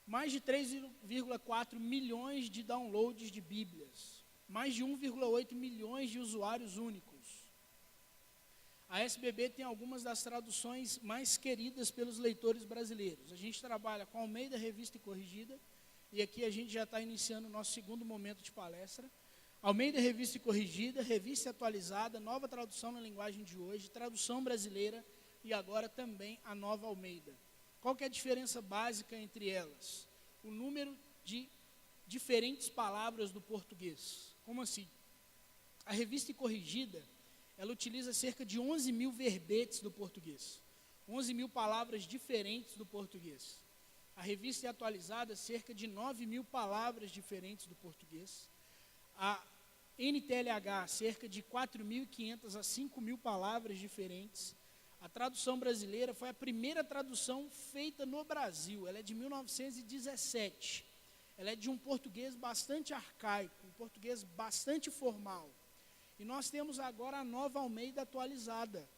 Mais de 3,4 milhões de downloads de Bíblias. Mais de 1,8 milhões de usuários únicos. A SBB tem algumas das traduções mais queridas pelos leitores brasileiros. A gente trabalha com Almeida Revista e Corrigida, e aqui a gente já está iniciando o nosso segundo momento de palestra. Almeida Revista e Corrigida, Revista Atualizada, Nova Tradução na Linguagem de Hoje, Tradução Brasileira e agora também a Nova Almeida. Qual que é a diferença básica entre elas? O número de diferentes palavras do português. Como assim? A Revista e Corrigida, ela utiliza cerca de 11 mil verbetes do português. 11 mil palavras diferentes do português. A Revista Atualizada, cerca de 9 mil palavras diferentes do português. A NTLH, cerca de 4.500 a 5.000 palavras diferentes. A tradução brasileira foi a primeira tradução feita no Brasil. Ela é de 1917. Ela é de um português bastante arcaico, um português bastante formal. E nós temos agora a Nova Almeida Atualizada.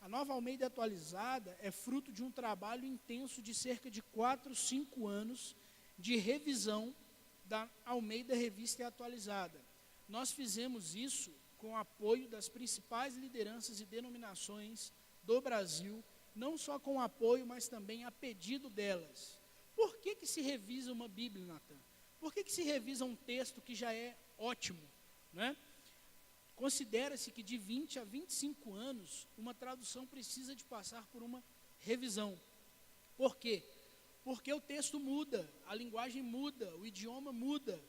A Nova Almeida Atualizada é fruto de um trabalho intenso de cerca de 4, 5 anos de revisão da Almeida Revista e Atualizada. Nós fizemos isso com o apoio das principais lideranças e denominações do Brasil, não só com apoio, mas também a pedido delas. Por que se revisa uma Bíblia, Natan? Por que se revisa um texto que já é ótimo, né? Considera-se que de 20 a 25 anos, uma tradução precisa de passar por uma revisão. Por quê? Porque o texto muda, a linguagem muda, o idioma muda.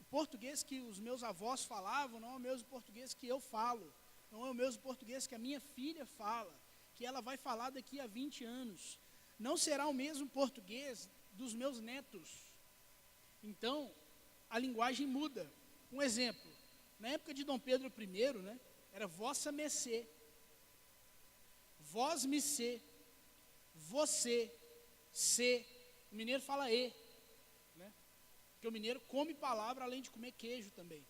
português que os meus avós falavam não é o mesmo português que eu falo, não é o mesmo português que a minha filha fala, que ela vai falar daqui a 20 anos. Não será o mesmo português dos meus netos. Então, a linguagem muda. Um exemplo, na época de Dom Pedro I, né, era vossa mercê, vós me sê, você, se. O mineiro fala e, né? Porque o mineiro come palavra além de comer queijo também.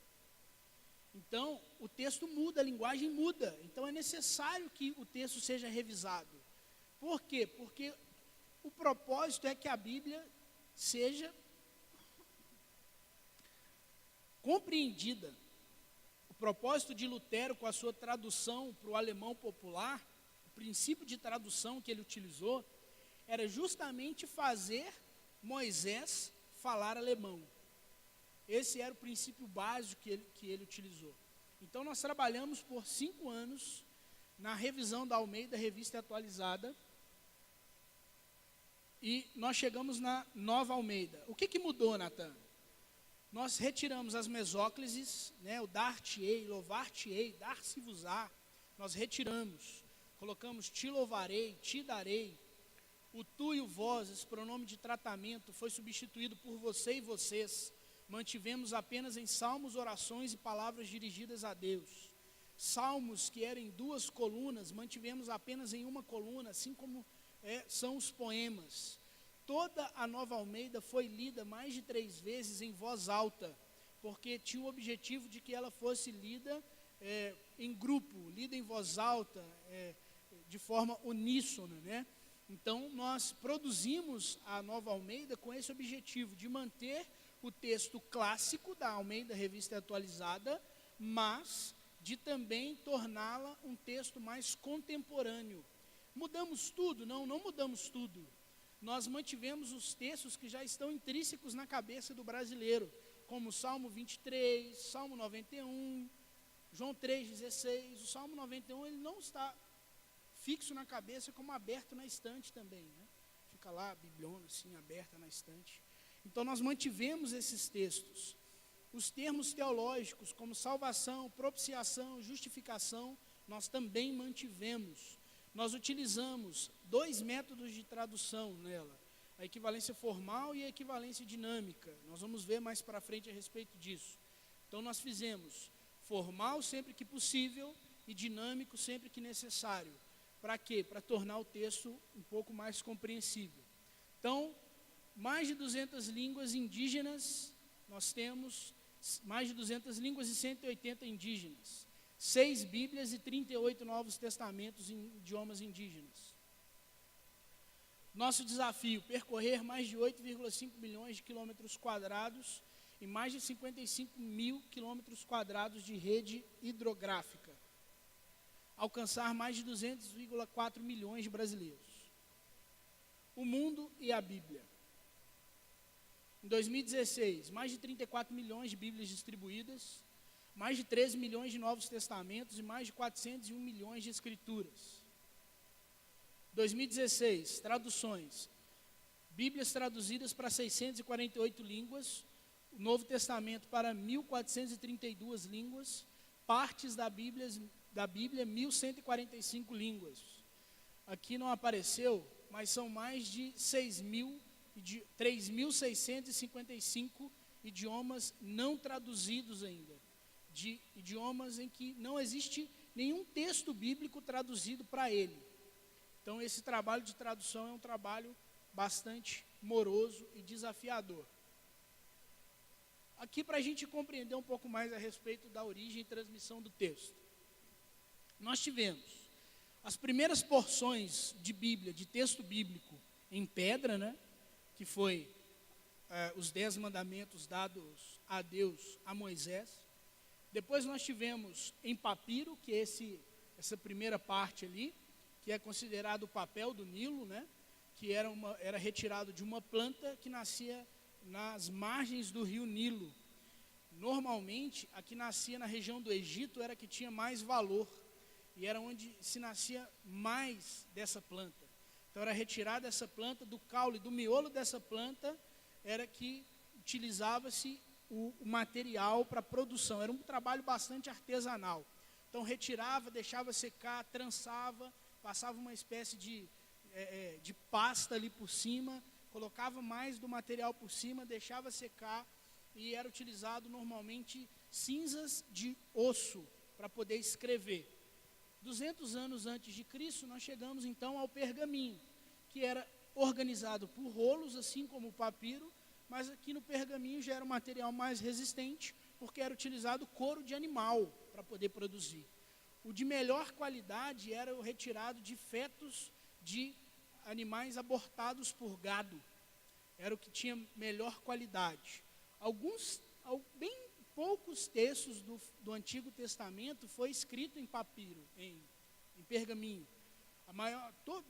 Então, o texto muda, a linguagem muda. Então, é necessário que o texto seja revisado. Por quê? Porque o propósito é que a Bíblia seja compreendida. O propósito de Lutero, com a sua tradução para o alemão popular, o princípio de tradução que ele utilizou, era justamente fazer Moisés falar alemão. Esse era o princípio básico que ele utilizou. Então, nós trabalhamos por 5 anos na revisão da Almeida, Revista Atualizada, e nós chegamos na Nova Almeida. O que mudou, Natan? Nós retiramos as mesóclises, né, o dar-te-ei, louvar-te-ei, dar-se-vos-á, nós retiramos, colocamos te louvarei, te darei. O tu e o vós, esse pronome de tratamento, foi substituído por você e vocês. Mantivemos apenas em salmos, orações e palavras dirigidas a Deus. Salmos que eram em 2 colunas, mantivemos apenas em 1 coluna, assim como são os poemas. Toda a Nova Almeida foi lida mais de 3 vezes em voz alta, porque tinha o objetivo de que ela fosse lida em grupo, lida em voz alta, de forma uníssona, né? Então, nós produzimos a Nova Almeida com esse objetivo de manter o texto clássico da Almeida Revista Atualizada, mas de também torná-la um texto mais contemporâneo. Mudamos tudo? Não mudamos tudo. Nós mantivemos os textos que já estão intrínsecos na cabeça do brasileiro, como o Salmo 23, Salmo 91, João 3,16. O Salmo 91 ele não está fixo na cabeça, como aberto na estante também, né? Fica lá a bibliona assim, aberta na estante. Então nós mantivemos esses textos. Os termos teológicos, como salvação, propiciação, justificação, nós também mantivemos. Nós utilizamos 2 métodos de tradução nela, a equivalência formal e a equivalência dinâmica. Nós vamos ver mais para frente a respeito disso. Então nós fizemos formal sempre que possível e dinâmico sempre que necessário. Para quê? Para tornar o texto um pouco mais compreensível. Então, mais de 200 línguas indígenas, nós temos mais de 200 línguas e 180 indígenas. 6 Bíblias e 38 Novos Testamentos em idiomas indígenas. Nosso desafio, percorrer mais de 8,5 milhões de quilômetros quadrados e mais de 55 mil quilômetros quadrados de rede hidrográfica. Alcançar mais de 200,4 milhões de brasileiros. O mundo e a Bíblia. Em 2016, mais de 34 milhões de Bíblias distribuídas, mais de 13 milhões de Novos Testamentos e mais de 401 milhões de Escrituras. 2016, traduções. Bíblias traduzidas para 648 línguas, o Novo Testamento para 1.432 línguas, partes da Bíblia 1.145 línguas. Aqui não apareceu, mas são mais de 3.655 idiomas não traduzidos ainda, de idiomas em que não existe nenhum texto bíblico traduzido para ele. Então, esse trabalho de tradução é um trabalho bastante moroso e desafiador. Aqui, para a gente compreender um pouco mais a respeito da origem e transmissão do texto. Nós tivemos as primeiras porções de Bíblia, de texto bíblico em pedra, né? Que foi os 10 mandamentos dados a Deus, a Moisés. Depois nós tivemos em papiro, que é essa primeira parte ali, que é considerado o papel do Nilo, né? Que era retirado de uma planta que nascia nas margens do rio Nilo. Normalmente, a que nascia na região do Egito era a que tinha mais valor, e era onde se nascia mais dessa planta. Então era retirada essa planta do caule, do miolo dessa planta, era que utilizava-se o material para produção. Era um trabalho bastante artesanal. Então retirava, deixava secar, trançava, passava uma espécie de pasta ali por cima, colocava mais do material por cima, deixava secar, e era utilizado normalmente cinzas de osso para poder escrever. 200 anos antes de Cristo, nós chegamos então ao pergaminho, que era organizado por rolos, assim como o papiro, mas aqui no pergaminho já era um material mais resistente, porque era utilizado couro de animal para poder produzir. O de melhor qualidade era o retirado de fetos de animais abortados por gado. Era o que tinha melhor qualidade. Bem poucos textos do Antigo Testamento foi escrito em papiro, em pergaminho.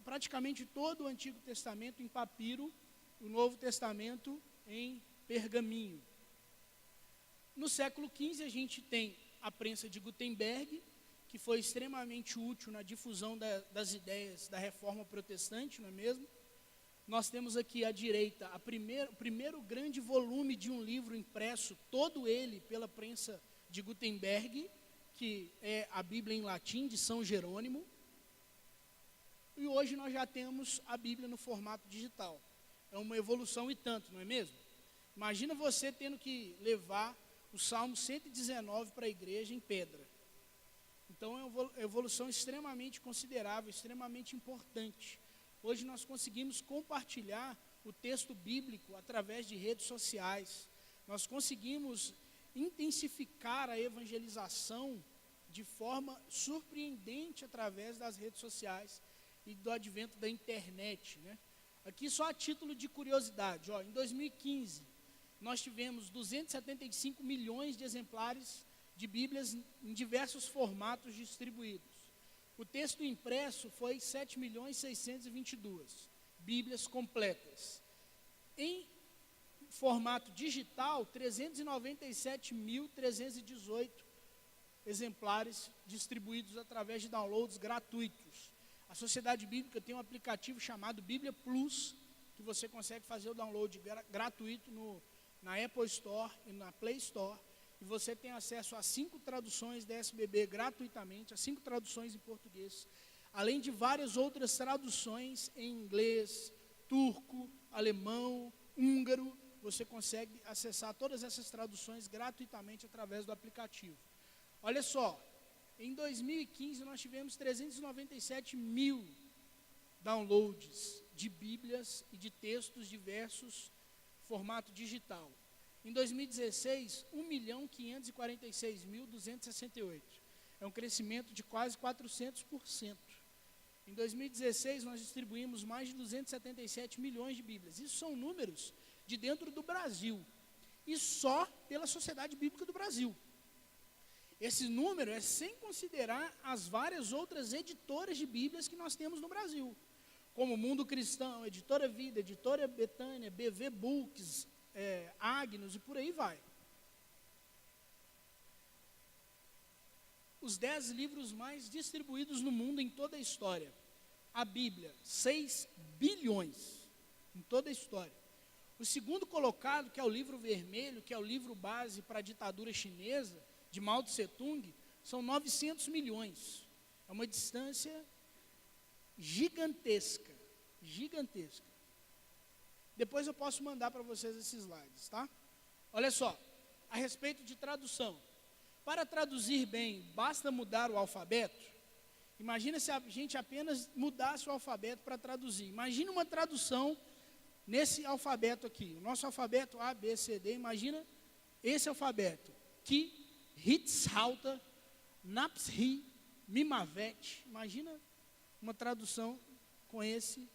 Praticamente todo o Antigo Testamento em papiro, o Novo Testamento em pergaminho. No século XV a gente tem a prensa de Gutenberg, que foi extremamente útil na difusão das ideias da reforma protestante, não é mesmo? Nós temos aqui à direita o primeiro grande volume de um livro impresso, todo ele pela prensa de Gutenberg, que é a Bíblia em latim de São Jerônimo. E hoje nós já temos a Bíblia no formato digital. É uma evolução e tanto, não é mesmo? Imagina você tendo que levar o Salmo 119 para a igreja em pedra. Então é uma evolução extremamente considerável, extremamente importante. Hoje nós conseguimos compartilhar o texto bíblico através de redes sociais. Nós conseguimos intensificar a evangelização de forma surpreendente através das redes sociais e do advento da internet, né? Aqui só a título de curiosidade, em 2015 nós tivemos 275 milhões de exemplares de Bíblias em diversos formatos distribuídos. O texto impresso foi 7.622 Bíblias completas. Em formato digital, 397.318 exemplares distribuídos através de downloads gratuitos. A Sociedade Bíblica tem um aplicativo chamado Bíblia Plus, que você consegue fazer o download gratuito na Apple Store e na Play Store. E você tem acesso a 5 traduções da SBB gratuitamente, a 5 traduções em português, além de várias outras traduções em inglês, turco, alemão, húngaro. Você consegue acessar todas essas traduções gratuitamente através do aplicativo. Olha só, em 2015 nós tivemos 397 mil downloads de Bíblias e de textos diversos, formato digital. Em 2016, 1.546.268. É um crescimento de quase 400%. Em 2016, nós distribuímos mais de 277 milhões de Bíblias. Isso são números de dentro do Brasil. E só pela Sociedade Bíblica do Brasil. Esse número é sem considerar as várias outras editoras de Bíblias que nós temos no Brasil. Como Mundo Cristão, Editora Vida, Editora Betânia, BV Books, Agnus e por aí vai. Os 10 livros mais distribuídos no mundo em toda a história. A Bíblia, 6 bilhões em toda a história. O segundo colocado, que é o livro vermelho, que é o livro base para a ditadura chinesa, de Mao Tse Tung, são 900 milhões. É uma distância gigantesca, gigantesca. Depois eu posso mandar para vocês esses slides, tá? Olha só, a respeito de tradução. Para traduzir bem, basta mudar o alfabeto? Imagina se a gente apenas mudasse o alfabeto para traduzir. Imagina uma tradução nesse alfabeto aqui. O nosso alfabeto A, B, C, D. Imagina esse alfabeto. Ki, Hitzhalta, Napshi, Mimavet. Imagina uma tradução com esse,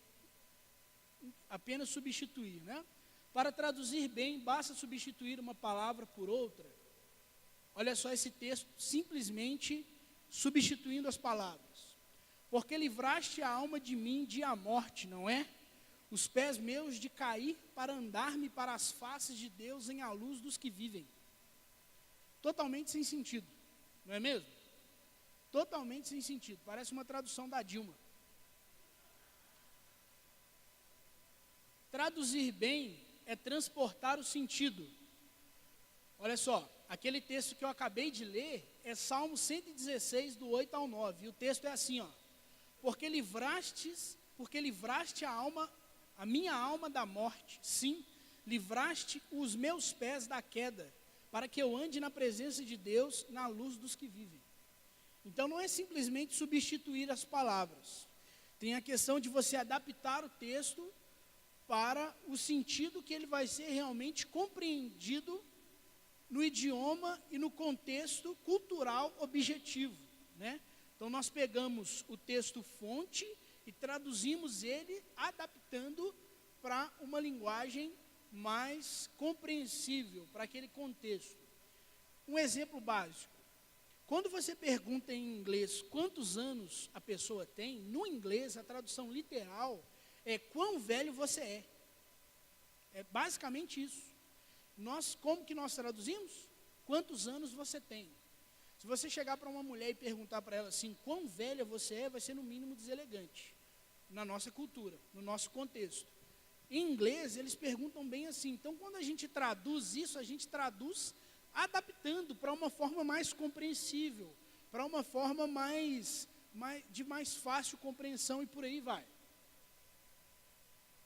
apenas substituir, né? Para traduzir bem, basta substituir uma palavra por outra. Olha só esse texto, simplesmente substituindo as palavras. Porque livraste a alma de mim de a morte, não é? Os pés meus de cair para andar-me para as faces de Deus em a luz dos que vivem. Totalmente sem sentido, não é mesmo? Totalmente sem sentido, parece uma tradução da Dilma. Traduzir bem é transportar o sentido. Olha só, aquele texto que eu acabei de ler é Salmo 116, do 8 ao 9. E o texto é assim, ó. Porque livraste a minha alma da morte. Sim, livraste os meus pés da queda, para que eu ande na presença de Deus, na luz dos que vivem. Então não é simplesmente substituir as palavras. Tem a questão de você adaptar o texto para o sentido que ele vai ser realmente compreendido no idioma e no contexto cultural objetivo, né? Então nós pegamos o texto fonte e traduzimos ele, adaptando para uma linguagem mais compreensível para aquele contexto. Um exemplo básico. Quando você pergunta em inglês quantos anos a pessoa tem, no inglês a tradução literal é quão velho você é. É basicamente isso. Como que nós traduzimos? Quantos anos você tem? Se você chegar para uma mulher e perguntar para ela assim, quão velha você é, vai ser no mínimo deselegante. Na nossa cultura, no nosso contexto. Em inglês, eles perguntam bem assim. Então, quando a gente traduz isso, a gente traduz adaptando para uma forma mais compreensível, para uma forma de mais fácil compreensão e por aí vai.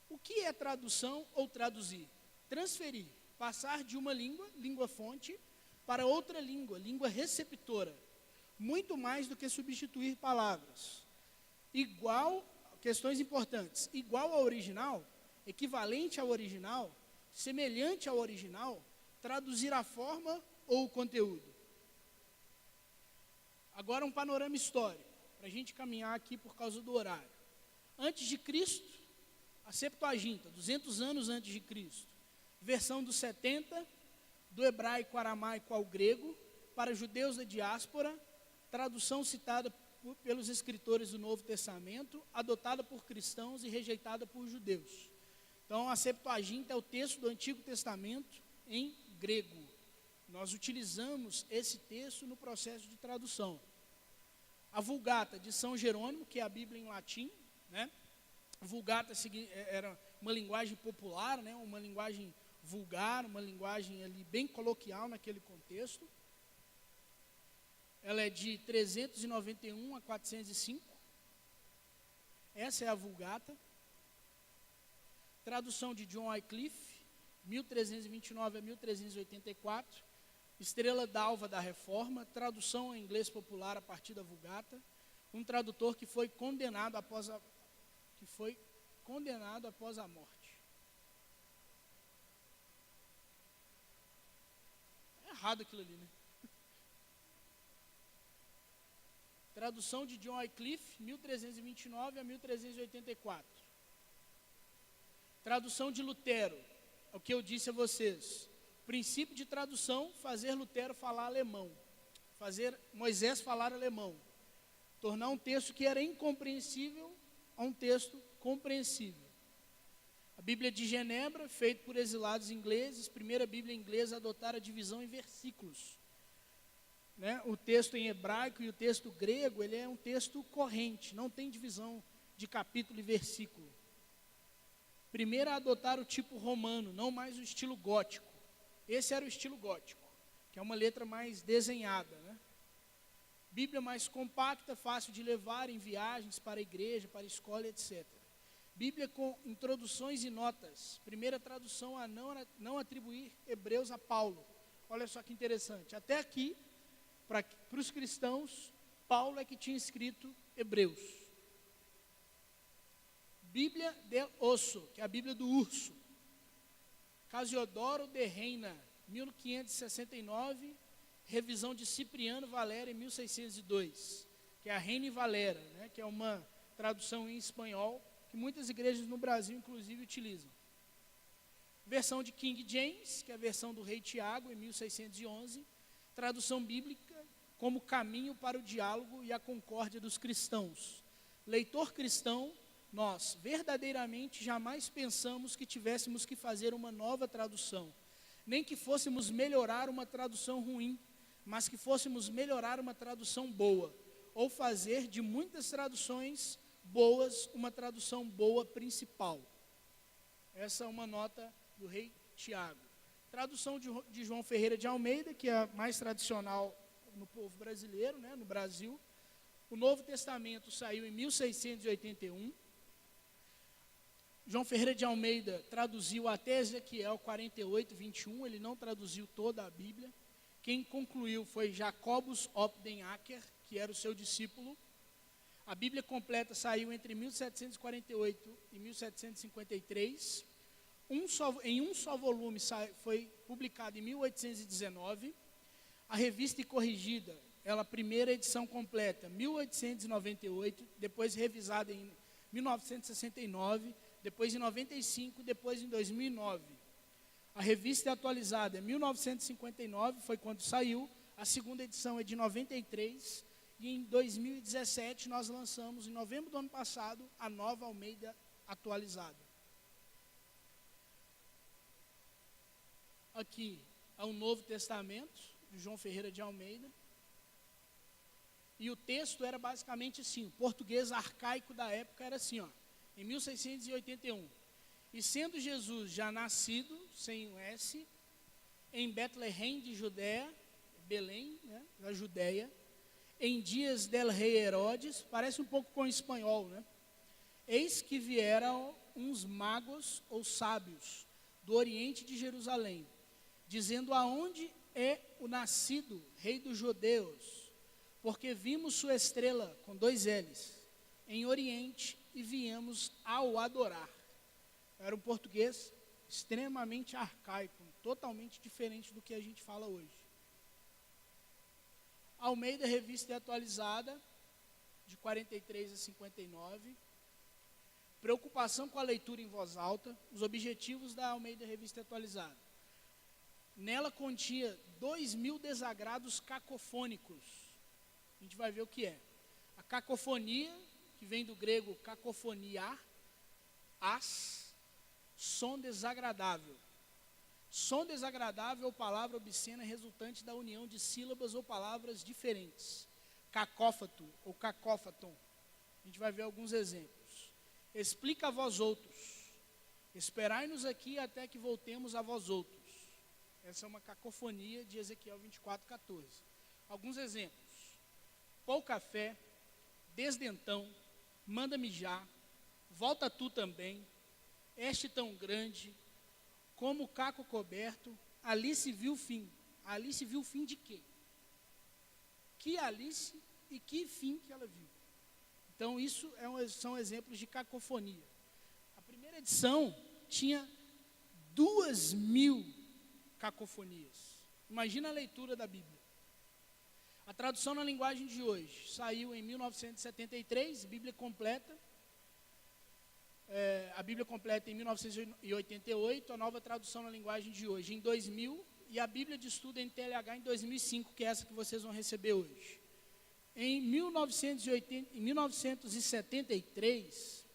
O que é tradução ou traduzir? Transferir, passar de uma língua fonte, para outra língua receptora. Muito mais do que substituir palavras. Questões importantes, igual ao original, equivalente ao original, semelhante ao original, traduzir a forma ou o conteúdo. Agora um panorama histórico, para a gente caminhar aqui por causa do horário. Antes de Cristo, a Septuaginta, 200 anos antes de Cristo, versão dos 70, do hebraico aramaico ao grego, para judeus da diáspora, tradução citada pelos escritores do Novo Testamento, adotada por cristãos e rejeitada por judeus. Então, a Septuaginta é o texto do Antigo Testamento em grego. Nós utilizamos esse texto no processo de tradução. A Vulgata de São Jerônimo, que é a Bíblia em latim, né? A Vulgata era uma linguagem popular, né? Uma linguagem vulgar, uma linguagem ali bem coloquial naquele contexto. Ela é de 391 a 405. Essa é a Vulgata. Tradução de John Wycliffe, 1329 a 1384. Estrela d'Alva da Reforma. Tradução em inglês popular a partir da Vulgata. Um tradutor que foi condenado após a morte. É errado aquilo ali, né? Tradução de John Wycliffe, 1329 a 1384. Tradução de Lutero, é o que eu disse a vocês. Princípio de tradução, fazer Lutero falar alemão. Fazer Moisés falar alemão. Tornar um texto que era incompreensível a um texto compreensível. A Bíblia de Genebra, feita por exilados ingleses, primeira Bíblia inglesa a adotar a divisão em versículos. Né? O texto em hebraico e o texto grego, ele é um texto corrente, não tem divisão de capítulo e versículo. Primeiro a adotar o tipo romano, não mais o estilo gótico. Esse era o estilo gótico, que é uma letra mais desenhada, né? Bíblia mais compacta, fácil de levar em viagens para a igreja, para a escola, etc. Bíblia com introduções e notas. Primeira tradução a não atribuir Hebreus a Paulo. Olha só que interessante. Até aqui, para os cristãos, Paulo é que tinha escrito Hebreus. Bíblia del Osso, que é a Bíblia do urso. Casiodoro de Reina, 1569, revisão de Cipriano Valera em 1602, que é a Reina e Valera, né, que é uma tradução em espanhol, que muitas igrejas no Brasil, inclusive, utilizam. Versão de King James, que é a versão do rei Tiago, em 1611, tradução bíblica como caminho para o diálogo e a concórdia dos cristãos. Leitor cristão, nós verdadeiramente jamais pensamos que tivéssemos que fazer uma nova tradução, nem que fôssemos melhorar uma tradução ruim, mas que fôssemos melhorar uma tradução boa, ou fazer de muitas traduções boas uma tradução boa principal. Essa é uma nota do rei Tiago. Tradução de João Ferreira de Almeida, que é a mais tradicional no povo brasileiro, né, no Brasil. O Novo Testamento saiu em 1681. João Ferreira de Almeida traduziu até Ezequiel 48, 21, ele não traduziu toda a Bíblia. Quem concluiu foi Jacobus op den Acker, que era o seu discípulo. A Bíblia completa saiu entre 1748 e 1753. Em um só volume foi publicado em 1819. A revista e corrigida, ela primeira edição completa, 1898, depois revisada em 1969, depois em 95, depois em 2009. A revista atualizada é 1959, foi quando saiu. A segunda edição é de 93. E em 2017 nós lançamos, em novembro do ano passado, a nova Almeida atualizada. Aqui é o Novo Testamento, de João Ferreira de Almeida. E o texto era basicamente assim, o português arcaico da época era assim, ó, em 1681. E sendo Jesus já nascido, sem o S, em Betlehem de Judéia, Belém, né, da Judéia, em dias del rei Herodes, parece um pouco com o espanhol, né? Eis que vieram uns magos ou sábios do oriente de Jerusalém, dizendo aonde é o nascido rei dos judeus, porque vimos sua estrela, com 2 L's, em oriente e viemos ao adorar. Era um português extremamente arcaico, totalmente diferente do que a gente fala hoje. Almeida, revista atualizada, de 43 a 59. Preocupação com a leitura em voz alta, os objetivos da Almeida, revista atualizada. Nela continha 2.000 desagrados cacofônicos. A gente vai ver o que é. A cacofonia, que vem do grego cacofonia, som desagradável. Som desagradável ou palavra obscena resultante da união de sílabas ou palavras diferentes. Cacófato ou cacófaton. A gente vai ver alguns exemplos. Explica a vós outros. Esperai-nos aqui até que voltemos a vós outros. Essa é uma cacofonia de Ezequiel 24:14. Alguns exemplos. Pouca fé, desde então, manda-me já, volta tu também, este tão grande, como o caco coberto, ali se viu o fim. Ali se viu o fim de quê? Que Alice e que fim que ela viu. Então, isso são exemplos de cacofonia. A primeira edição tinha 2.000 cacofonias. Imagina a leitura da Bíblia. A tradução na linguagem de hoje saiu em 1973, Bíblia completa. A Bíblia completa em 1988, a nova tradução na linguagem de hoje em 2000, e a Bíblia de Estudo em TLH em 2005, que é essa que vocês vão receber hoje. Em 1973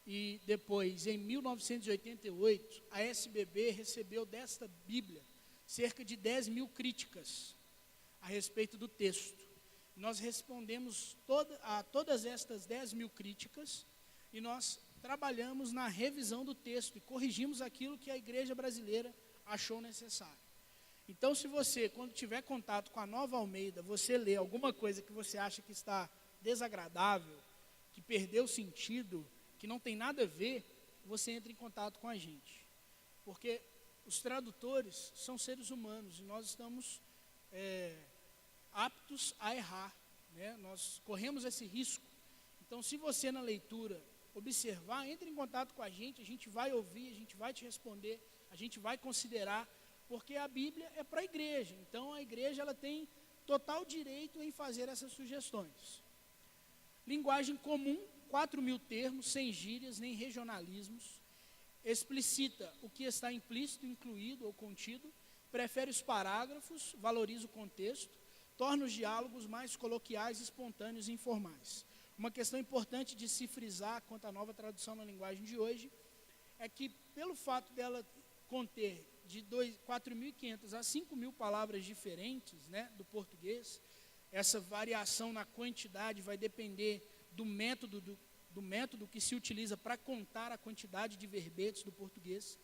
e depois em 1988, a SBB recebeu desta Bíblia cerca de 10.000 críticas a respeito do texto. Nós respondemos a todas estas 10.000 críticas e nós trabalhamos na revisão do texto e corrigimos aquilo que a igreja brasileira achou necessário. Então, se você, quando tiver contato com a Nova Almeida, você lê alguma coisa que você acha que está desagradável, que perdeu sentido, que não tem nada a ver, você entra em contato com a gente. Porque os tradutores são seres humanos e nós estamos aptos a errar, né? Nós corremos esse risco. Então, se você na leitura observar, entre em contato com a gente vai ouvir, a gente vai te responder, a gente vai considerar, porque a Bíblia é para a igreja. Então, a igreja ela tem total direito em fazer essas sugestões. Linguagem comum, 4.000 termos, sem gírias nem regionalismos. Explicita o que está implícito, incluído ou contido. Prefere os parágrafos, valoriza o contexto. Torna os diálogos mais coloquiais, espontâneos e informais. Uma questão importante de se frisar quanto à nova tradução na linguagem de hoje é que, pelo fato dela conter de 4.500 a 5.000 palavras diferentes, né, do português, essa variação na quantidade vai depender do método que se utiliza para contar a quantidade de verbetes do português.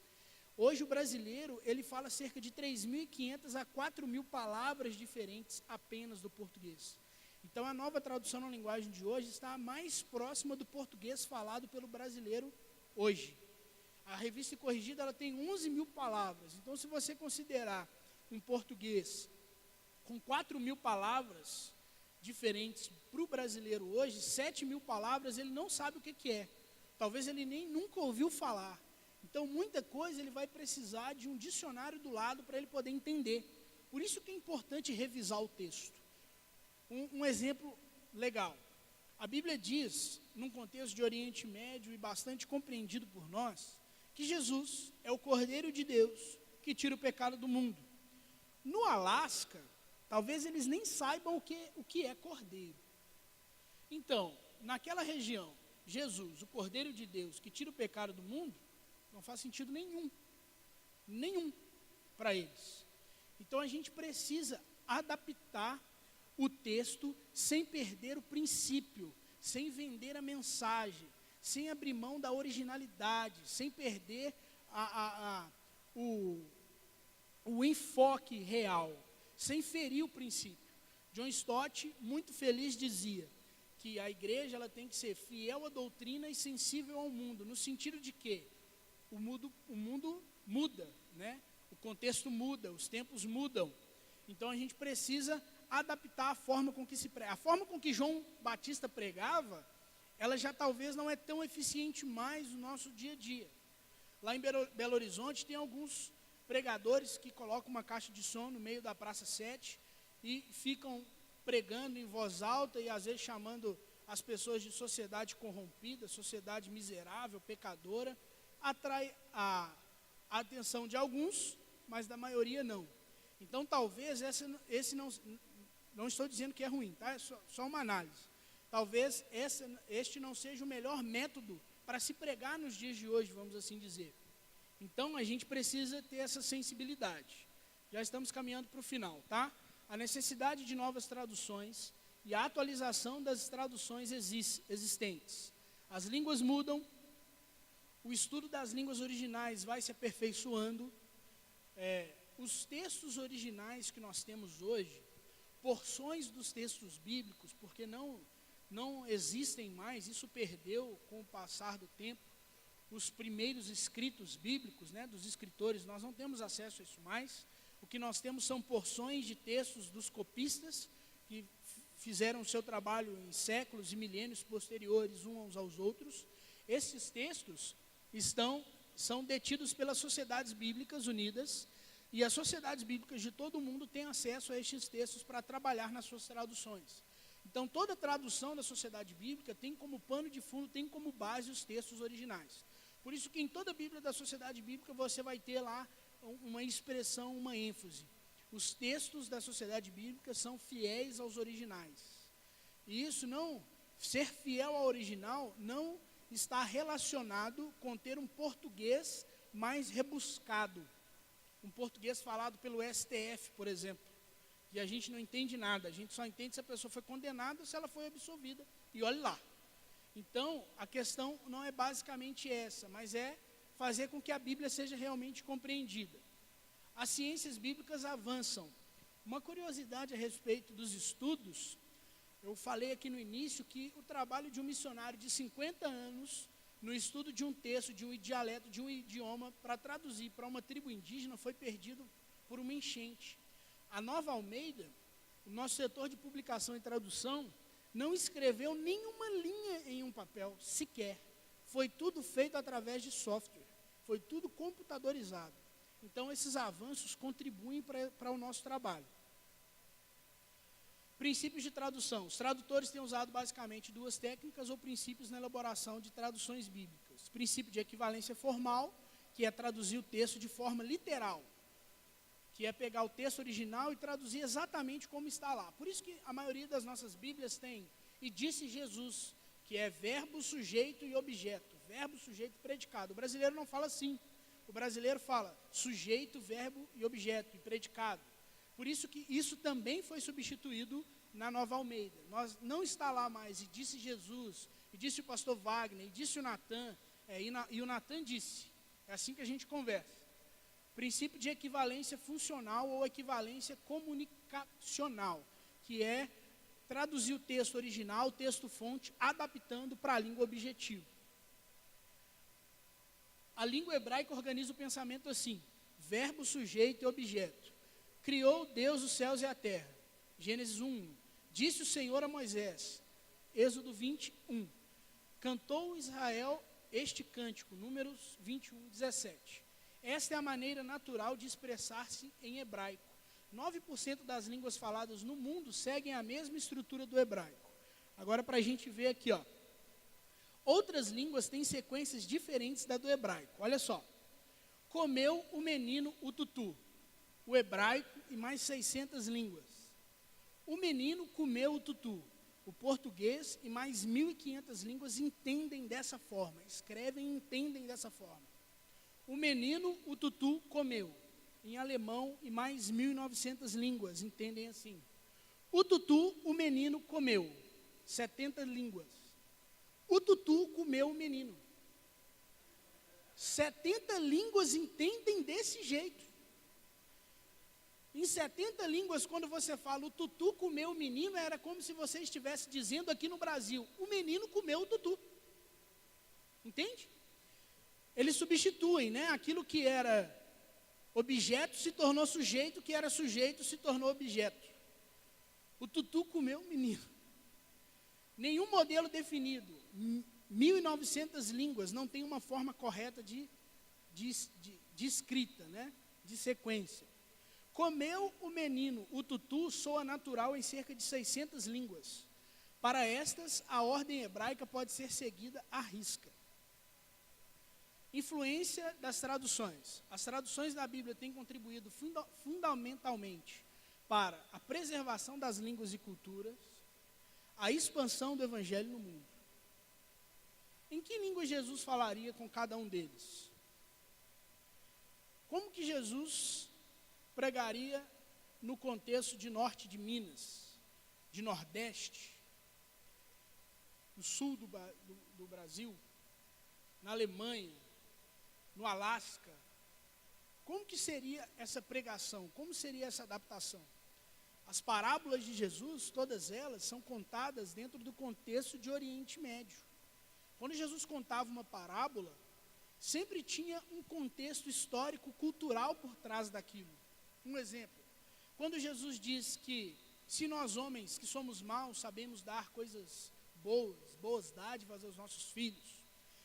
Hoje o brasileiro, ele fala cerca de 3.500 a 4.000 palavras diferentes apenas do português. Então a nova tradução na linguagem de hoje está mais próxima do português falado pelo brasileiro hoje. A Revista Corrigida, ela tem 11.000 palavras. Então se você considerar um português com 4.000 palavras diferentes para o brasileiro hoje, 7.000 palavras ele não sabe o que é. Talvez ele nem nunca ouviu falar. Então, muita coisa ele vai precisar de um dicionário do lado para ele poder entender. Por isso que é importante revisar o texto. Um exemplo legal. A Bíblia diz, num contexto de Oriente Médio e bastante compreendido por nós, que Jesus é o Cordeiro de Deus que tira o pecado do mundo. No Alasca, talvez eles nem saibam o que é cordeiro. Então, naquela região, Jesus, o Cordeiro de Deus que tira o pecado do mundo, não faz sentido nenhum para eles. Então a gente precisa adaptar o texto sem perder o princípio, sem vender a mensagem, sem abrir mão da originalidade, sem perder o enfoque real, sem ferir o princípio. John Stott, muito feliz, dizia que a igreja ela tem que ser fiel à doutrina e sensível ao mundo, no sentido de que o mundo muda, né? O contexto muda, os tempos mudam. Então a gente precisa adaptar a forma com que se prega. A forma com que João Batista pregava, ela já talvez não é tão eficiente mais no nosso dia a dia. Lá em Belo Horizonte tem alguns pregadores que colocam uma caixa de som no meio da Praça 7 e ficam pregando em voz alta e às vezes chamando as pessoas de sociedade corrompida, sociedade miserável, pecadora. Atrai a atenção de alguns, mas da maioria não. Então talvez esse não estou dizendo que é ruim, tá? É só uma análise. Talvez este não seja o melhor método para se pregar nos dias de hoje, vamos assim dizer. Então a gente precisa ter essa sensibilidade. Já estamos caminhando para o final, tá? A necessidade de novas traduções e a atualização das traduções existentes. As línguas mudam, o estudo das línguas originais vai se aperfeiçoando. Os textos originais que nós temos hoje, porções dos textos bíblicos, porque não existem mais, isso perdeu com o passar do tempo. Os primeiros escritos bíblicos, né, dos escritores, nós não temos acesso a isso mais. O que nós temos são porções de textos dos copistas, que fizeram o seu trabalho em séculos e milênios posteriores uns aos outros. Esses textos são detidos pelas sociedades bíblicas unidas, e as sociedades bíblicas de todo o mundo têm acesso a estes textos para trabalhar nas suas traduções. Então, toda tradução da sociedade bíblica tem como pano de fundo, tem como base os textos originais. Por isso que em toda a Bíblia da sociedade bíblica você vai ter lá uma expressão, uma ênfase. Os textos da sociedade bíblica são fiéis aos originais. E isso não, ser fiel ao original não está relacionado com ter um português mais rebuscado. Um português falado pelo STF, por exemplo. E a gente não entende nada, a gente só entende se a pessoa foi condenada ou se ela foi absolvida. E olhe lá. Então, a questão não é basicamente essa, mas é fazer com que a Bíblia seja realmente compreendida. As ciências bíblicas avançam. Uma curiosidade a respeito dos estudos, eu falei aqui no início que o trabalho de um missionário de 50 anos no estudo de um texto, de um dialeto, de um idioma, para traduzir para uma tribo indígena, foi perdido por uma enchente. A Nova Almeida, o nosso setor de publicação e tradução, não escreveu nenhuma linha em um papel, sequer. Foi tudo feito através de software, foi tudo computadorizado. Então, esses avanços contribuem para o nosso trabalho. Princípios de tradução. Os tradutores têm usado basicamente duas técnicas ou princípios na elaboração de traduções bíblicas. Princípio de equivalência formal, que é traduzir o texto de forma literal, que é pegar o texto original e traduzir exatamente como está lá. Por isso que a maioria das nossas Bíblias tem "e disse Jesus", que é verbo, sujeito e objeto. Verbo, sujeito e predicado. O brasileiro não fala assim. O brasileiro fala sujeito, verbo e objeto, e predicado. Por isso que isso também foi substituído na Nova Almeida. Nós não está lá mais, "e disse Jesus", "e disse o pastor Wagner", "e disse o Natan", e o Natan disse. É assim que a gente conversa. princípio de equivalência funcional ou equivalência comunicacional, que é traduzir o texto original, o texto-fonte, adaptando para a língua objetivo. A língua hebraica organiza o pensamento assim: verbo, sujeito e objeto. Criou Deus os céus e a terra. Gênesis 1:1. Disse o Senhor a Moisés. Êxodo 20:1. Cantou Israel este cântico. Números 21:17. Esta é a maneira natural de expressar-se em hebraico. 9% das línguas faladas no mundo seguem a mesma estrutura do hebraico. Agora, para a gente ver aqui, ó. Outras línguas têm sequências diferentes da do hebraico. Olha só. Comeu o menino o tutu. O hebraico e mais 600 línguas. O menino comeu o tutu. O português e mais 1.500 línguas entendem dessa forma. Escrevem e entendem dessa forma. O menino o tutu comeu. Em alemão e mais 1.900 línguas entendem assim. O tutu, o menino comeu. 70 línguas. O tutu comeu o menino. 70 línguas entendem desse jeito. Em 70 línguas, quando você fala o tutu comeu o menino, era como se você estivesse dizendo aqui no Brasil, o menino comeu o tutu. Entende? Eles substituem, né? Aquilo que era objeto se tornou sujeito, que era sujeito se tornou objeto. O tutu comeu o menino. Nenhum modelo definido, 1.900 línguas, não tem uma forma correta de escrita, né? De sequência. Comeu o menino, o tutu soa natural em cerca de 600 línguas. Para estas, a ordem hebraica pode ser seguida à risca. Influência das traduções. As traduções da Bíblia têm contribuído fundamentalmente para a preservação das línguas e culturas, a expansão do evangelho no mundo. Em que língua Jesus falaria com cada um deles? Como que Jesus pregaria no contexto de norte de Minas, de nordeste, no sul do Brasil, na Alemanha, no Alasca? Como que seria essa pregação? Como seria essa adaptação? As parábolas de Jesus, todas elas, são contadas dentro do contexto de Oriente Médio. Quando Jesus contava uma parábola, sempre tinha um contexto histórico, cultural por trás daquilo. Um exemplo, quando Jesus diz que se nós homens que somos maus sabemos dar coisas boas dádivas aos nossos filhos,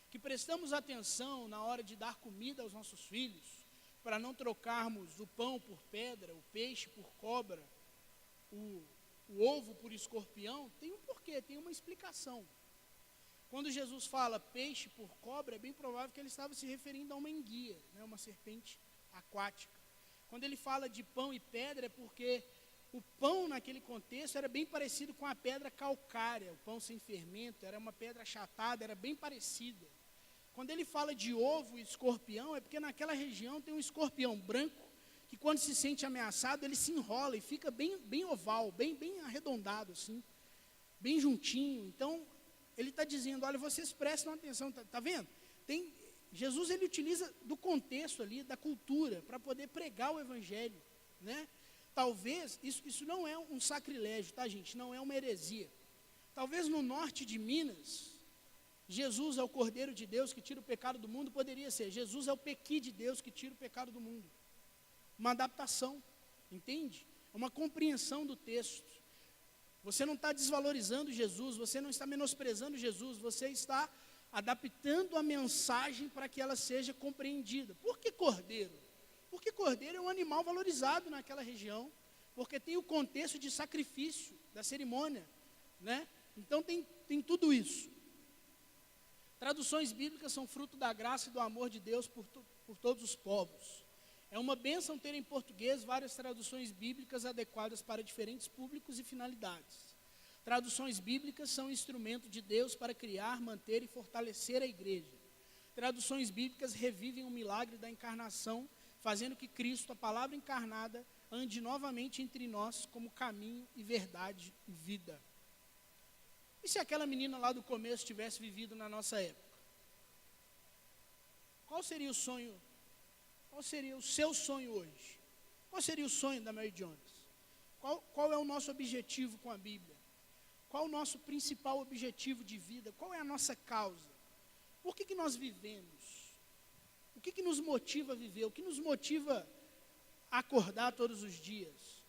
que prestamos atenção na hora de dar comida aos nossos filhos, para não trocarmos o pão por pedra, o peixe por cobra, o ovo por escorpião, tem um porquê, tem uma explicação. Quando Jesus fala peixe por cobra, é bem provável que ele estava se referindo a uma enguia, né, uma serpente aquática. Quando ele fala de pão e pedra, é porque o pão naquele contexto era bem parecido com a pedra calcária, o pão sem fermento, era uma pedra achatada, era bem parecida. Quando ele fala de ovo e escorpião, é porque naquela região tem um escorpião branco, que quando se sente ameaçado, ele se enrola e fica bem oval, bem arredondado assim, bem juntinho. Então, ele está dizendo, olha, vocês prestam atenção, tá vendo? Jesus, ele utiliza do contexto ali, da cultura, para poder pregar o evangelho, né? Talvez, isso não é um sacrilégio, tá, gente? Não é uma heresia. Talvez no norte de Minas, Jesus é o Cordeiro de Deus que tira o pecado do mundo, poderia ser, Jesus é o Pequi de Deus que tira o pecado do mundo. Uma adaptação, entende? Uma compreensão do texto. Você não está desvalorizando Jesus, você não está menosprezando Jesus, você está adaptando a mensagem para que ela seja compreendida. Por que cordeiro? Porque cordeiro é um animal valorizado naquela região, porque tem o contexto de sacrifício, da cerimônia, né? Então tem tudo isso. Traduções bíblicas são fruto da graça e do amor de Deus por todos os povos. É uma bênção ter em português várias traduções bíblicas adequadas para diferentes públicos e finalidades. Traduções bíblicas são instrumento de Deus para criar, manter e fortalecer a igreja. Traduções bíblicas revivem o milagre da encarnação, fazendo que Cristo, a palavra encarnada, ande novamente entre nós como caminho e verdade e vida. E se aquela menina lá do começo tivesse vivido na nossa época? Qual seria o sonho? Qual seria o seu sonho hoje? Qual seria o sonho da Mary Jones? Qual é o nosso objetivo com a Bíblia? Qual o nosso principal objetivo de vida? Qual é a nossa causa? Por que nós vivemos? O que nos motiva a viver? O que nos motiva a acordar todos os dias?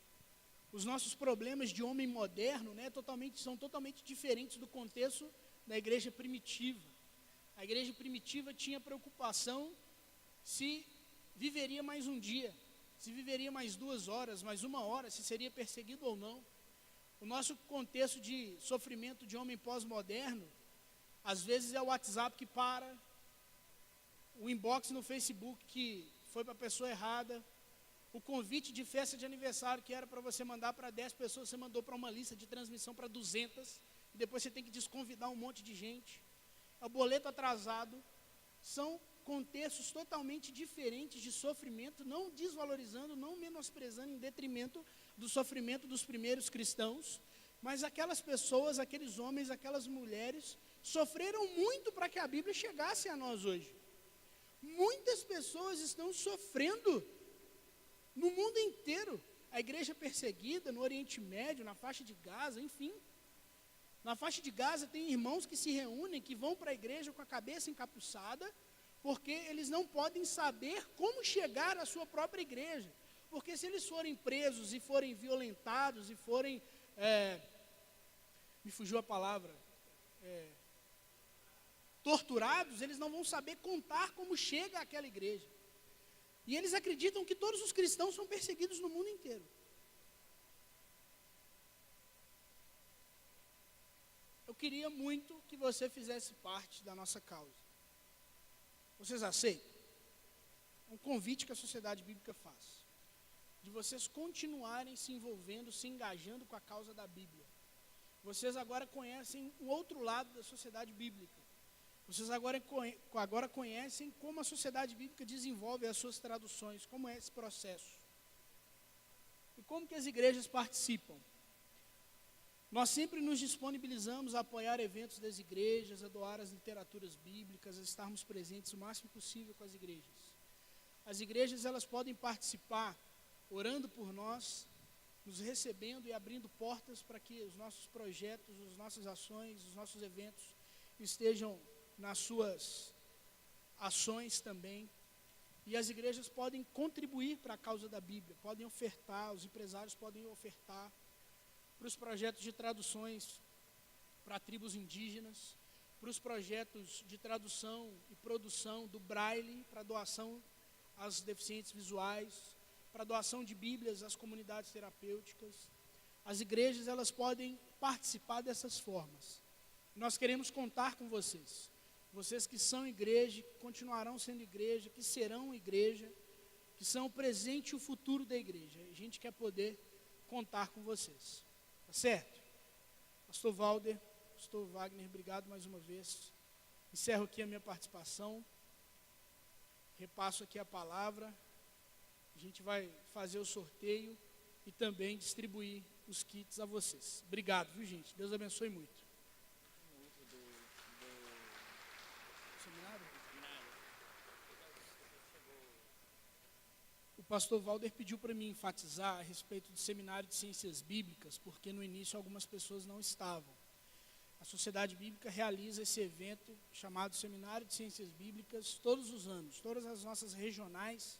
Os nossos problemas de homem moderno, né, são totalmente diferentes do contexto da igreja primitiva. A igreja primitiva tinha preocupação se viveria mais um dia, se viveria mais 2 horas, mais 1 hora, se seria perseguido ou não. O nosso contexto de sofrimento de homem pós-moderno, às vezes é o WhatsApp que para, o inbox no Facebook que foi para a pessoa errada, o convite de festa de aniversário que era para você mandar para 10 pessoas, você mandou para uma lista de transmissão para 200, e depois você tem que desconvidar um monte de gente. O boleto atrasado. São contextos totalmente diferentes de sofrimento, não desvalorizando, não menosprezando em detrimento do sofrimento dos primeiros cristãos, mas aquelas pessoas, aqueles homens, aquelas mulheres sofreram muito para que a Bíblia chegasse a nós hoje. Muitas pessoas estão sofrendo no mundo inteiro. A igreja perseguida no Oriente Médio, na faixa de Gaza, enfim. Na faixa de Gaza tem irmãos que se reúnem, que vão para a igreja com a cabeça encapuçada, porque eles não podem saber como chegar à sua própria igreja. Porque se eles forem presos e forem violentados e forem, me fugiu a palavra, torturados, eles não vão saber contar como chega àquela igreja. E eles acreditam que todos os cristãos são perseguidos no mundo inteiro. Eu queria muito que você fizesse parte da nossa causa. Vocês aceitam? É um convite que a Sociedade Bíblica faz. De vocês continuarem se envolvendo, se engajando com a causa da Bíblia. Vocês agora conhecem o outro lado da Sociedade Bíblica. Vocês agora conhecem como a Sociedade Bíblica desenvolve as suas traduções, como é esse processo. E como que as igrejas participam. Nós sempre nos disponibilizamos a apoiar eventos das igrejas, a doar as literaturas bíblicas, a estarmos presentes o máximo possível com as igrejas. As igrejas, elas podem participar orando por nós, nos recebendo e abrindo portas para que os nossos projetos, as nossas ações, os nossos eventos estejam nas suas ações também. E as igrejas podem contribuir para a causa da Bíblia, podem ofertar, os empresários podem ofertar para os projetos de traduções para tribos indígenas, para os projetos de tradução e produção do Braille, para doação às deficientes visuais, para doação de Bíblias às comunidades terapêuticas. As igrejas, elas podem participar dessas formas. Nós queremos contar com vocês. Vocês que são igreja, que continuarão sendo igreja, que serão igreja, que são o presente e o futuro da igreja. A gente quer poder contar com vocês. Tá certo? Pastor Valder, Pastor Wagner, obrigado mais uma vez. Encerro aqui a minha participação. Repasso aqui a palavra. A gente vai fazer o sorteio e também distribuir os kits a vocês. Obrigado, viu, gente? Deus abençoe muito. O pastor Valder pediu para mim enfatizar a respeito do seminário de ciências bíblicas, porque no início algumas pessoas não estavam. A Sociedade Bíblica realiza esse evento chamado Seminário de Ciências Bíblicas todos os anos. Todas as nossas regionais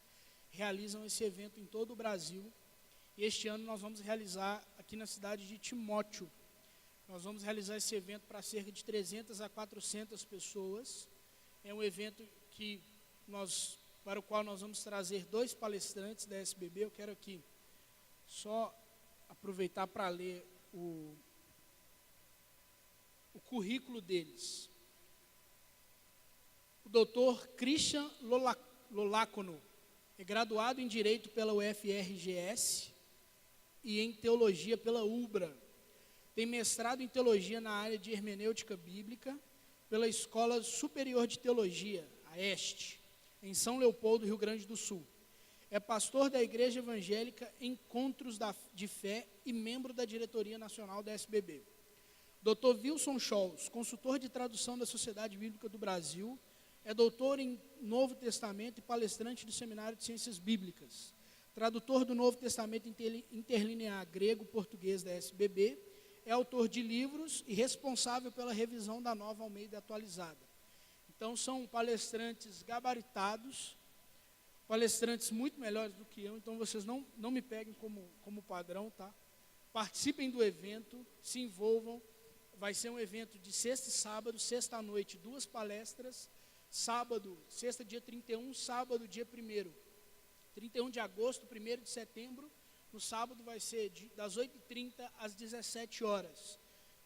realizam esse evento em todo o Brasil. E este ano nós vamos realizar aqui na cidade de Timóteo. Nós vamos realizar esse evento para cerca de 300 a 400 pessoas. É um evento para o qual nós vamos trazer 2 palestrantes da SBB. Eu quero aqui só aproveitar para ler o currículo deles. O doutor Christian Lolacono é graduado em Direito pela UFRGS e em Teologia pela UBRA. Tem mestrado em Teologia na área de Hermenêutica Bíblica pela Escola Superior de Teologia, a ESTE, em São Leopoldo, Rio Grande do Sul. É pastor da Igreja Evangélica Encontros de Fé e membro da diretoria nacional da SBB. Dr. Wilson Scholz, consultor de tradução da Sociedade Bíblica do Brasil É doutor em Novo Testamento e palestrante do Seminário de Ciências Bíblicas. Tradutor do Novo Testamento interlinear grego-português da SBB. É autor de livros e responsável pela revisão da Nova Almeida atualizada. Então, são palestrantes gabaritados, palestrantes muito melhores do que eu, então vocês não me peguem como padrão, tá? Participem do evento, se envolvam. Vai ser um evento de sexta e sábado, sexta à noite, 2 palestras, sábado, sexta dia 31, sábado dia 1º, 31 de agosto, 1º de setembro, no sábado vai ser das 8h30 às 17 horas.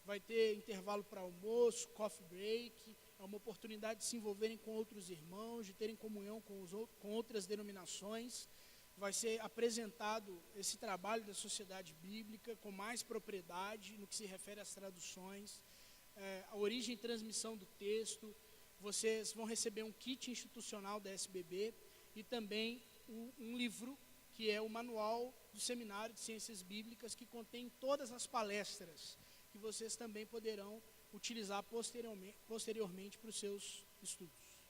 Vai ter intervalo para almoço, coffee break, é uma oportunidade de se envolverem com outros irmãos, de terem comunhão com outras denominações. Vai ser apresentado esse trabalho da sociedade bíblica com mais propriedade no que se refere às traduções, a origem e transmissão do texto. Vocês vão receber um kit institucional da SBB e também um livro que é o Manual do Seminário de Ciências Bíblicas, que contém todas as palestras que vocês também poderão utilizar posteriormente para os seus estudos.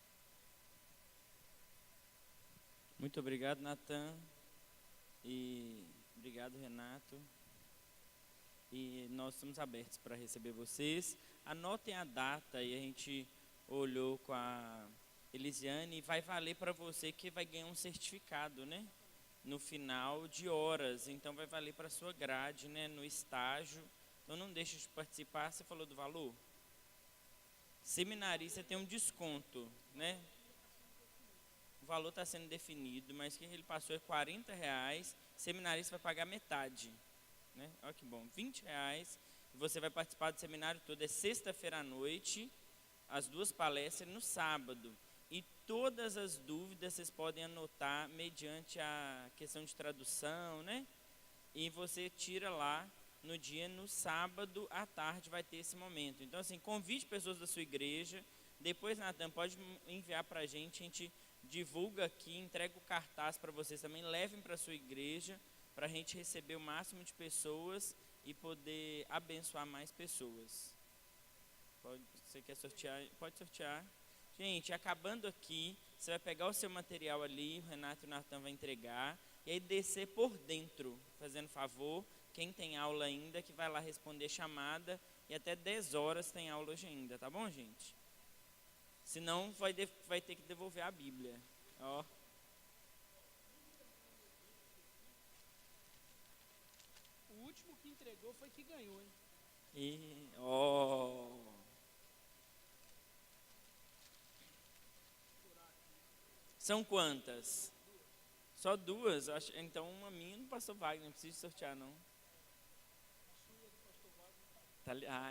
Muito obrigado, Natan, e obrigado, Renato. E nós estamos abertos para receber vocês. Anotem a data, e a gente olhou com a Elisiane, e vai valer para você que vai ganhar um certificado, né? No final de horas, então vai valer para a sua grade, né? No estágio. Então não deixe de participar. Você falou do valor? Seminarista tem um desconto, né? O valor está sendo definido, mas que ele passou é R$40, seminarista vai pagar metade, né? Olha que bom, R$20, e você vai participar do seminário todo, é sexta-feira à noite, as 2 palestras no sábado, e todas as dúvidas vocês podem anotar mediante a questão de tradução, né? E você tira lá no sábado à tarde vai ter esse momento. Então assim, convide pessoas da sua igreja, depois Natan pode enviar para a gente divulga aqui, entrega o cartaz para vocês também, levem para a sua igreja, para a gente receber o máximo de pessoas e poder abençoar mais pessoas. Você quer sortear? Pode sortear. Gente, acabando aqui, você vai pegar o seu material ali, o Renato e o Natan vai entregar, e aí descer por dentro, fazendo favor, quem tem aula ainda, que vai lá responder chamada, e até 10 horas tem aula hoje ainda, tá bom, gente? Senão vai ter que devolver a Bíblia. Ó. O último que entregou foi que ganhou, hein? E, ó. São quantas? Só 2? Então uma minha não passou Wagner, não precisa sortear não.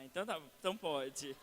Então tá, então pode.